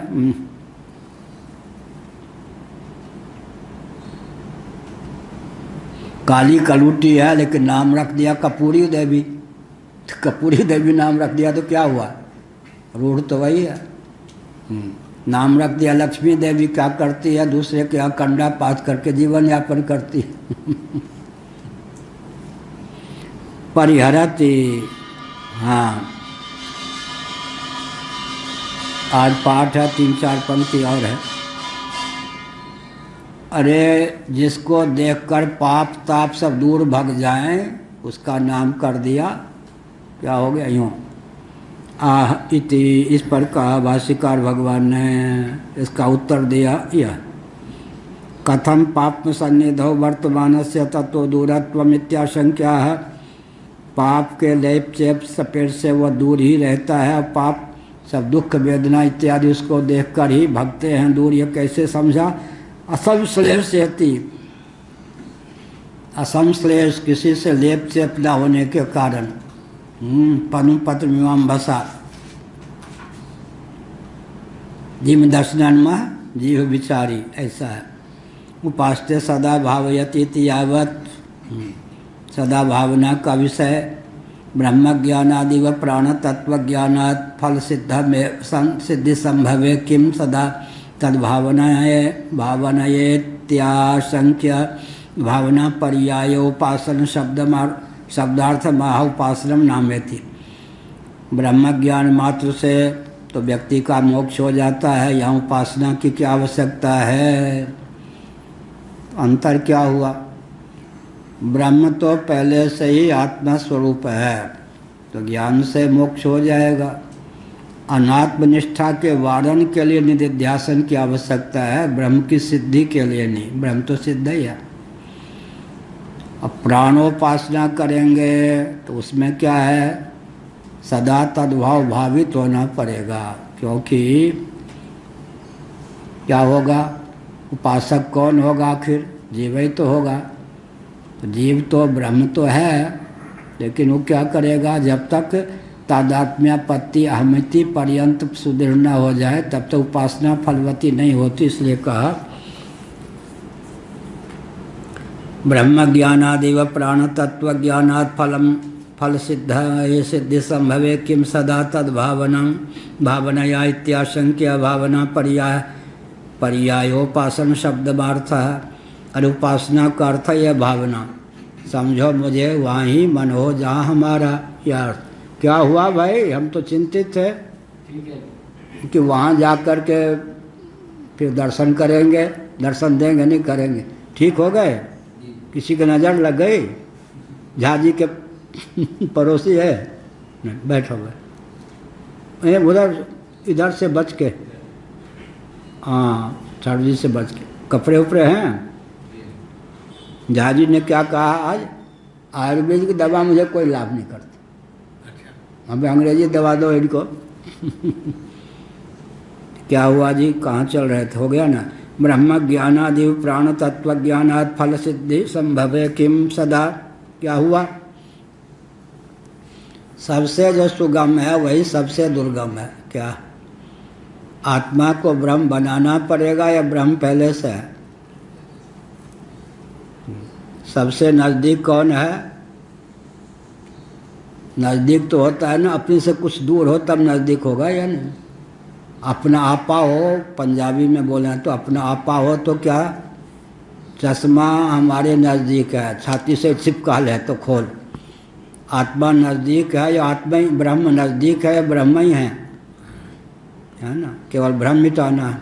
काली कलूटी है लेकिन नाम रख दिया कपूरी देवी, कपूरी देवी नाम रख दिया तो क्या हुआ? रूढ़ तो वही है। नाम रख दिया लक्ष्मी देवी, क्या करती है? दूसरे के यहाँ कंडा पात करके जीवन यापन करती है। परिहरती, हाँ आज पाठ है, 3-4 पंक्ति और है। अरे जिसको देखकर पाप ताप सब दूर भग जाएं उसका नाम कर दिया, क्या हो गया? यूँ आह इति, इस पर कहा भाष्यकार भगवान ने इसका उत्तर दिया यह, कथम पाप सन्निधौ वर्तमान से तत्व दूरत्व मित्याशंक्या है। पाप के लेप चेप सपेट से वह दूर ही रहता है, और पाप सब दुख वेदना इत्यादि उसको देखकर ही भगते हैं दूर। यह कैसे समझा? असंश्लेषयति, असंश्लेष किसी से लेप चेप न होने के कारण। पनुपत्र मीमां भसा जिम दर्शनन में जीव विचारी, ऐसा है। उपास्ते सदा भावयति यावत, सदा भावना का विषय ब्रह्म ज्ञानादि व प्राण तत्व ज्ञानात् फल सिद्धि संभवे किम सदा तद्भावनाये भावनयेत्याशंक्य भावना पर्याय उपासन शब्दार्थ माह उपासनम नामेति। ब्रह्म ज्ञान मात्र से तो व्यक्ति का मोक्ष हो जाता है, यहाँ उपासना की क्या आवश्यकता है? अंतर क्या हुआ? ब्रह्म तो पहले से ही आत्मा स्वरूप है, तो ज्ञान से मोक्ष हो जाएगा। अनात्मनिष्ठा के वारण के लिए निधिध्यासन की आवश्यकता है, ब्रह्म की सिद्धि के लिए नहीं। ब्रह्म तो सिद्ध ही है। अब प्राणोपासना करेंगे तो उसमें क्या है? सदा तद्भाव भावित होना पड़ेगा, क्योंकि क्या होगा? उपासक कौन होगा? आखिर जीव ही तो होगा। तो जीव तो ब्रह्म तो है, लेकिन वो क्या करेगा? जब तक तादात्म्यापत्ति अहमिति पर्यंत सुदृढ़ न हो जाए तब तक उपासना फलवती नहीं होती। इसलिए कहा ब्रह्म ज्ञानादि व प्राण तत्व ज्ञानात् फल सिद्धि संभवे किम सदा तद्भावना भावनया इत्याशंक्य भावना पर्यायोपासन शब्दमार्थ है। और उपासना का अर्थ है भावना। समझो मुझे वहाँ ही मन हो जहाँ हमारा। यार क्या हुआ भाई? हम तो चिंतित थे कि वहाँ जा कर के फिर दर्शन करेंगे, दर्शन देंगे नहीं करेंगे। ठीक हो गए? किसी की नज़र लग गई? झाजी के पड़ोसी है, बैठो गए उधर, इधर से बच के, हाँ छाड़ी से बच के, कपड़े उपड़े हैं। झाजी ने क्या कहा? आज आयुर्वेद की दवा मुझे कोई लाभ नहीं करती, हमें अंग्रेजी दवा दो इनको। क्या हुआ जी? कहाँ चल रहे थे? हो गया ना? ब्रह्म ज्ञानादि प्राण तत्व ज्ञानात् फल सिद्धि संभवे किम सदा। क्या हुआ? सबसे जो सुगम है वही सबसे दुर्गम है। क्या? आत्मा को ब्रह्म बनाना पड़ेगा या ब्रह्म पहले से है? सबसे नज़दीक कौन है? नज़दीक तो होता है ना, अपने से कुछ दूर हो तब नज़दीक होगा या नहीं? अपना आपा हो, पंजाबी में बोले तो अपना आपा हो तो क्या? चश्मा हमारे नज़दीक है, छाती से चिपका ले तो खोल। आत्मा नज़दीक है या आत्मा ही ब्रह्म नज़दीक है या ब्रह्म ही है ना? केवल ब्रह्म मिटाना है।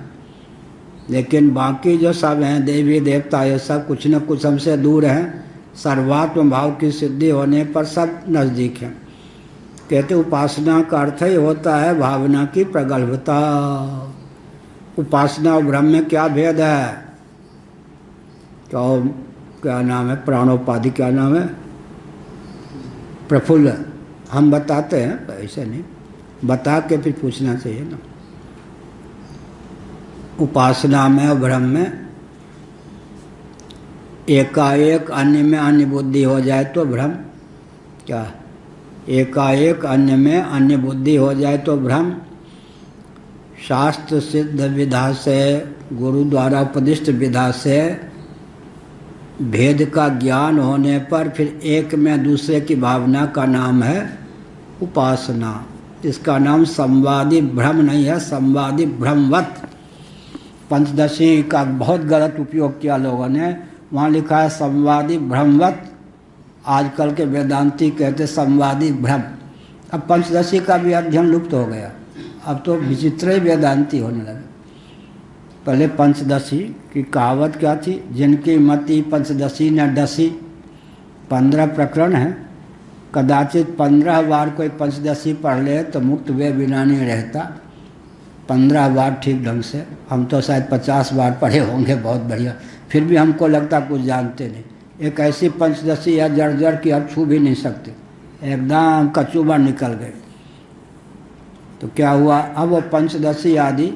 लेकिन बाकी जो सब हैं देवी देवता ये सब कुछ न कुछ हमसे दूर हैं। सर्वात्म भाव की सिद्धि होने पर सब नज़दीक हैं। कहते उपासना का अर्थ ही होता है भावना की प्रगल्भता। उपासना और ब्रह्म में क्या भेद है? क्या नाम है? प्राणोपाधि क्या नाम है? प्रफुल्ल। हम बताते हैं, ऐसे नहीं, बता के फिर पूछना चाहिए ना। उपासना में और ब्रह्म में एकाएक अन्य में अन्य बुद्धि हो जाए तो भ्रम। क्या? एकाएक अन्य में अन्य बुद्धि हो जाए तो भ्रम। शास्त्र सिद्ध विधा से, गुरु द्वारा उपदिष्ट विधा से भेद का ज्ञान होने पर फिर एक में दूसरे की भावना का नाम है उपासना। इसका नाम संवादी भ्रम नहीं है, संवादी भ्रमवत। पंचदशी का बहुत गलत उपयोग किया लोगों ने, वहाँ लिखा है संवादी भ्रमवत। आजकल के वेदांती कहते संवादी भ्रम। अब पंचदशी का भी अध्ययन लुप्त हो गया, अब तो विचित्र ही वेदांती होने लगे। पहले पंचदशी की कहावत क्या थी? जिनकी मति पंचदशी न डसी। 15 प्रकरण है, कदाचित 15 बार कोई पंचदशी पढ़ ले तो मुक्त वे बिना नहीं रहता। 15 बार ठीक ढंग से, हम तो शायद 50 बार पढ़े होंगे, बहुत बढ़िया। फिर भी हमको लगता कुछ जानते नहीं। एक ऐसी पंचदशी है जड़ की अब छू भी नहीं सकते, एकदम कचूबा निकल गए। तो क्या हुआ? अब वो पंचदशी आदि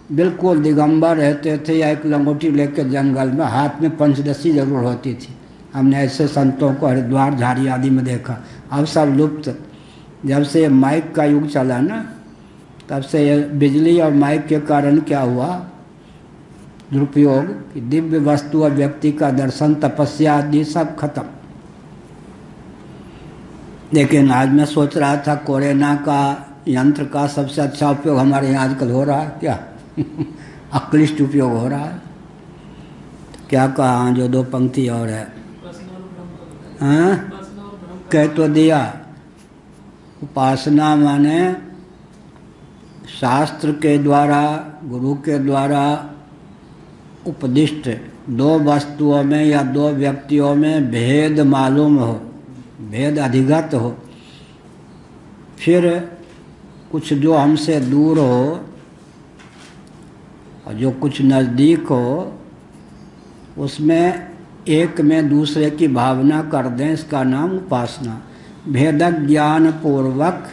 बिल्कुल दिगंबर रहते थे या एक लंगोटी लेकर जंगल में, हाथ में पंचदशी जरूर होती थी। हमने ऐसे संतों को हरिद्वार झाड़ी आदि में देखा। अब सब लुप्त। जब से माइक का युग चला ना, तब से ये बिजली और माइक के कारण क्या हुआ दुरुपयोग कि दिव्य वस्तु और व्यक्ति का दर्शन, तपस्या आदि सब खत्म। लेकिन आज मैं सोच रहा था कोरोना का यंत्र का सबसे अच्छा उपयोग हमारे यहाँ आजकल हो रहा है। क्या? अक्लिष्ट उपयोग हो रहा है। क्या कहा? जो 2 पंक्ति और है, हाँ कह तो दिया। उपासना माने शास्त्र के द्वारा, गुरु के द्वारा उपदिष्ट 2 वस्तुओं में या 2 व्यक्तियों में भेद मालूम हो, भेद अधिगत हो। फिर कुछ जो हमसे दूर हो और जो कुछ नज़दीक हो, उसमें एक में दूसरे की भावना कर दें, इसका नाम उपासना। भेदक ज्ञान पूर्वक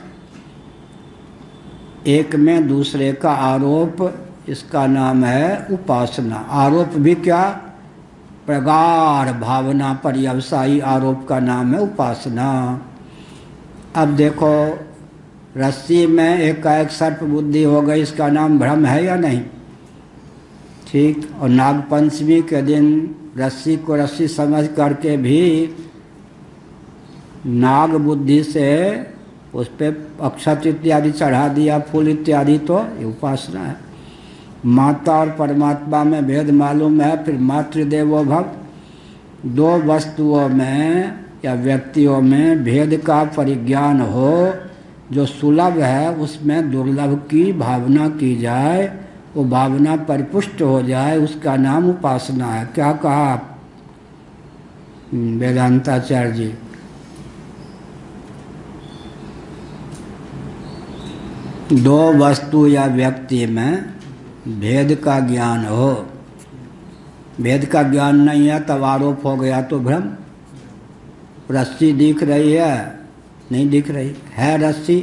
एक में दूसरे का आरोप, इसका नाम है उपासना। आरोप भी क्या? प्रगाढ़ भावना पर्यवसायी आरोप का नाम है उपासना। अब देखो, रस्सी में एकाएक सर्प बुद्धि हो गई, इसका नाम भ्रम है या नहीं? ठीक। और नागपंचमी के दिन रस्सी को रस्सी समझ करके भी नाग बुद्धि से उस पर अक्षत इत्यादि चढ़ा दिया, फूल इत्यादि, तो ये उपासना है। माता और परमात्मा में भेद मालूम है, फिर मातृदेवो भव। 2 वस्तुओं में या व्यक्तियों में भेद का परिज्ञान हो, जो सुलभ है उसमें दुर्लभ की भावना की जाए, वो भावना परिपुष्ट हो जाए, उसका नाम उपासना है। क्या कहा आप वेदांताचार्य जी? दो वस्तु या व्यक्ति में भेद का ज्ञान हो, भेद का ज्ञान नहीं है तब आरोप हो गया तो भ्रम। रस्सी दिख रही है, नहीं दिख रही है रस्सी,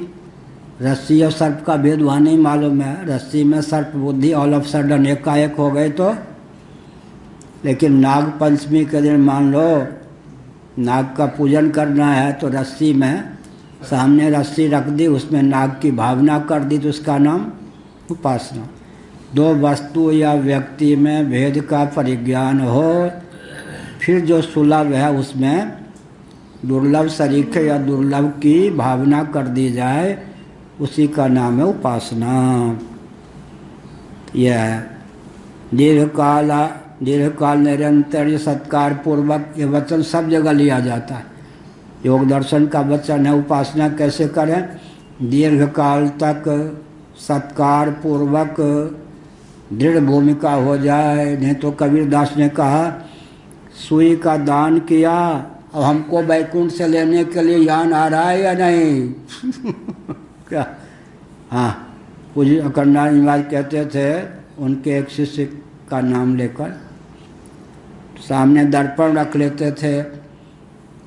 रस्सी और सर्प का भेद वहाँ नहीं मालूम है। रस्सी में सर्प बुद्धि ऑल ऑफ सडन एकाएक हो गए तो, लेकिन नाग पंचमी के दिन मान लो नाग का पूजन करना है तो रस्सी में सामने रस्सी रख दी, उसमें नाग की भावना कर दी, तो उसका नाम उपासना। दो वस्तु या व्यक्ति में भेद का परिज्ञान हो, फिर जो सुलभ है उसमें दुर्लभ शरीक या दुर्लभ की भावना कर दी जाए, उसी का नाम है उपासना। यह दीर्घकाल निरंतर सत्कार पूर्वक ये वचन सब जगह लिया जाता है। योग दर्शन का वचन है उपासना कैसे करें, दीर्घकाल तक सत्कार पूर्वक दृढ़ भूमिका हो जाए। नहीं तो कबीरदास ने कहा सुई का दान किया, अब हमको बैकुंठ से लेने के लिए यान आ रहा है या नहीं क्या? हाँ, पूज्य अखंडानंद महाराज कहते थे, उनके एक शिष्य का नाम लेकर सामने दर्पण रख लेते थे।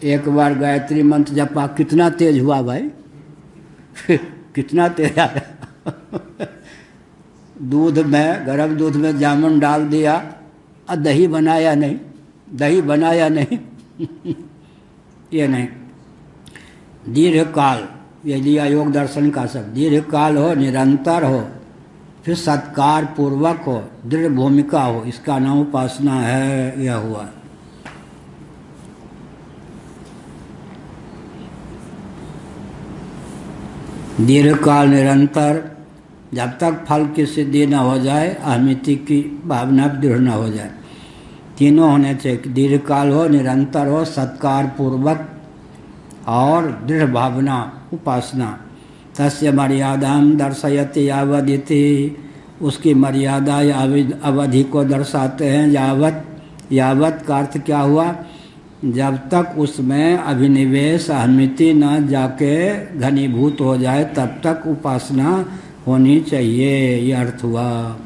एक बार गायत्री मंत्र जपा, कितना तेज हुआ भाई कितना तेज आया दूध में, गर्म दूध में जामुन डाल दिया और दही बनाया नहीं ये नहीं। दीर्घकाल ये लिया योग दर्शन का सब, दीर्घकाल हो, निरंतर हो, फिर सत्कार पूर्वक हो, दृढ़ भूमिका हो, इसका नाम उपासना है। यह हुआ। दीर्घकाल निरंतर, जब तक फल की सिद्धि न हो जाए, अहमिति की भावना दृढ़ न हो जाए। तीनों होने चाहिए, दीर्घकाल हो, निरंतर हो, सत्कार पूर्वक और दृढ़ भावना उपासना। तस्य मर्यादाम दर्शयति यावदिति, उसकी मर्यादा या अवधि को दर्शाते हैं। यावत का अर्थ क्या हुआ, जब तक उसमें अभिनिवेश अहमिति न जाके घनीभूत हो जाए तब तक उपासना होनी चाहिए, यह अर्थ हुआ।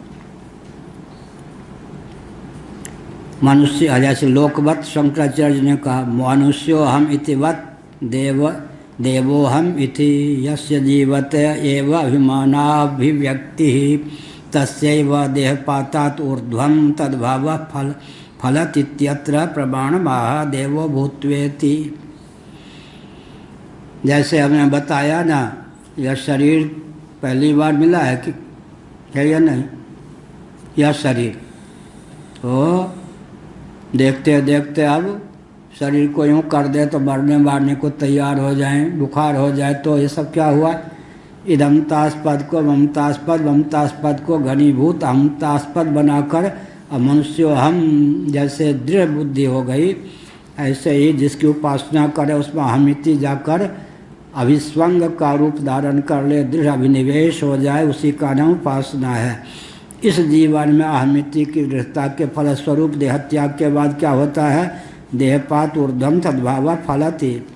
मनुष्य जैसे लोकवत शंकराचार्य ने कहा, मनुष्यो हम इतिवत देवो हम इति, यस्य जीवते एव अभिमानाभिव्यक्ति तस्यैव देहपातात् ऊर्ध्वं तद्भावः फलत इत्यत्र प्रमाणमाह देवो भूत्वेति। जैसे हमने बताया ना, यह शरीर पहली बार मिला है कि है या नहीं, यह शरीर तो देखते देखते अब शरीर को यूँ कर दे तो मरने मारने को तैयार हो जाएं, बुखार हो जाए, तो ये सब क्या हुआ, इदमतास्पद को ममतास्पद को घनीभूत अहमतास्पद बनाकर अब मनुष्य हम जैसे दृढ़ बुद्धि हो गई, ऐसे ही जिसकी उपासना करे उसमें अहमिति जाकर अभिस्वंग का रूप धारण कर ले, दृढ़ अभिनिवेश हो जाए, उसी का नाम उपासना है। इस जीवन में अहमिति की दृढ़ता के फलस्वरूप देहत्याग के बाद क्या होता है, देहपात ऊर्ध्वं तद्भाव फलति।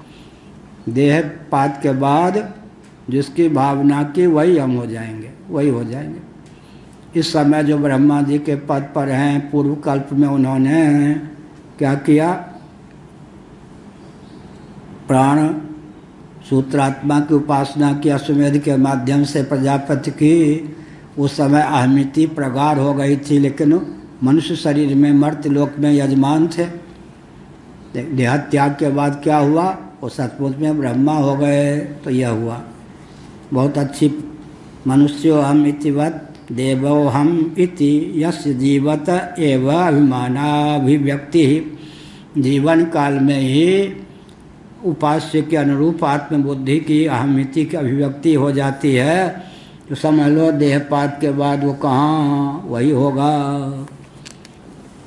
देहपात के बाद जिसकी भावना की वही हम हो जाएंगे। इस समय जो ब्रह्मा जी के पद पर हैं, पूर्व कल्प में उन्होंने क्या किया, प्राण सूत्रात्मा की उपासना की, अश्वमेध के माध्यम से प्रजापति की। उस समय अहमिति प्रगाढ़ हो गई थी, लेकिन मनुष्य शरीर में मर्त्य लोक में यजमान थे। देहत्याग के बाद क्या हुआ, वो सचमुच में ब्रह्मा हो गए, तो यह हुआ। बहुत अच्छी, मनुष्यो हम इतिवत देवो हम इति यस्य जीवत एव अभिमानाभिव्यक्ति। जीवन काल में ही उपास्य के अनुरूप आत्मबुद्धि की अहमिति की अभिव्यक्ति हो जाती है, तो समझ लो देहपात के बाद वो कहाँ वही होगा।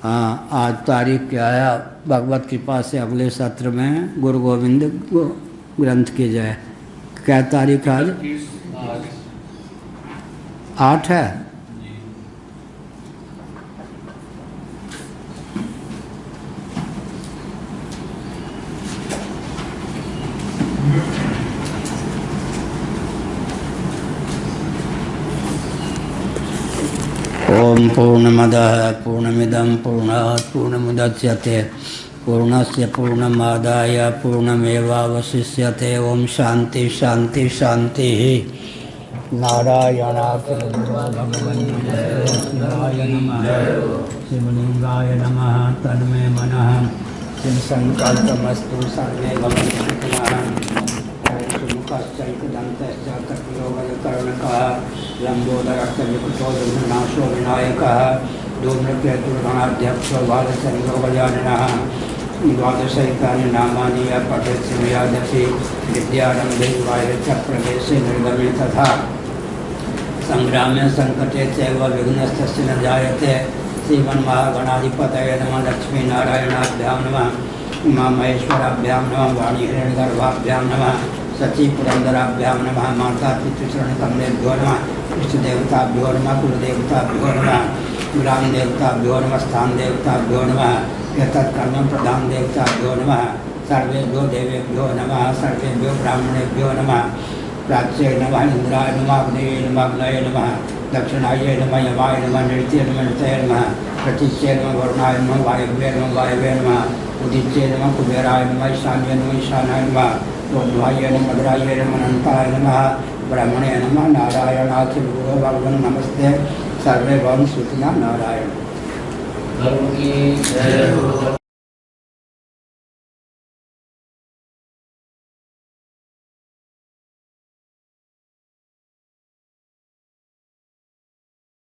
हाँ, आज तारीख क्या है, भगवत कृपा से अगले सत्र में गुरु गोविंद ग्रंथ की जाए। क्या तारीख आज? 8 है। ओम पूर्णमदः पूर्णमिदं पूर्णात् पूर्णमुदच्यते पूर्णस्य पूर्णमादाय पूर्णमेवावशिष्यते। ओम शांति शांति शांति। नारायणाखिल भगवन् शिवाय नमः शिवलिंगाय नमः तन्मे मनः शिव संकल्पमस्तु सर्वे भवन्तु सुखश्चैकदन्तश्च कपिलोगजकर्णकः लम्बोदरक्तविकुटो दुर्नाशो विनायकः धूम्रकेतुर्गणाध्यक्षो बालचन्द्रो गजाननः द्वादशैकानि नामानि य पठेत् शृणुयादपि विद्यारम्भे च प्रवेशे निर्गमे तथा संग्रामे संकटे चैव विघ्नस्तस्य न जायते श्रीमन्महागणाधिपतये नमः लक्ष्मीनारायणाभ्यां नमः उमामहेश्वराभ्यां नमः वाणीहिरण्यगर्भाभ्यां नमः सचीपुरन्दराभ्यां नमः माता पितृचरणकमलेभ्यो नमः इष्टदेवताभ्यो नमः कुलदेवताभ्यो नमः ग्रामदेवताभ्यो नमः स्थानदेवताभ्यो नमः यतत्कर्म प्रधान देवताभ्यो नमः सर्वेभ्यो देवेभ्यो नमः सर्वेभ्यो ब्राह्मणेभ्यो नमः प्राच्ये नमः इंद्राय नमः अग्नये नमः अग्नये नमः दक्षिणाय नमः यमाय नमः नृत्ये नमः नृत्ये नमः प्रतीच्ये नमः वरुणाय नमः वायव्ये नमः वायव्ये नमः उदिच्ये नमः कुबेराय नमः ईशान्ये नमः ईशानाय नमः ऊर्ध्वाय नमः मधुराय नमः अनन्ताय नमः ब्रह्मणे नमः नारायणाखिल गुरो भगवन् नमस्ते सर्वे भवन्तु सुखिनः नारायण धर्म की जय हो।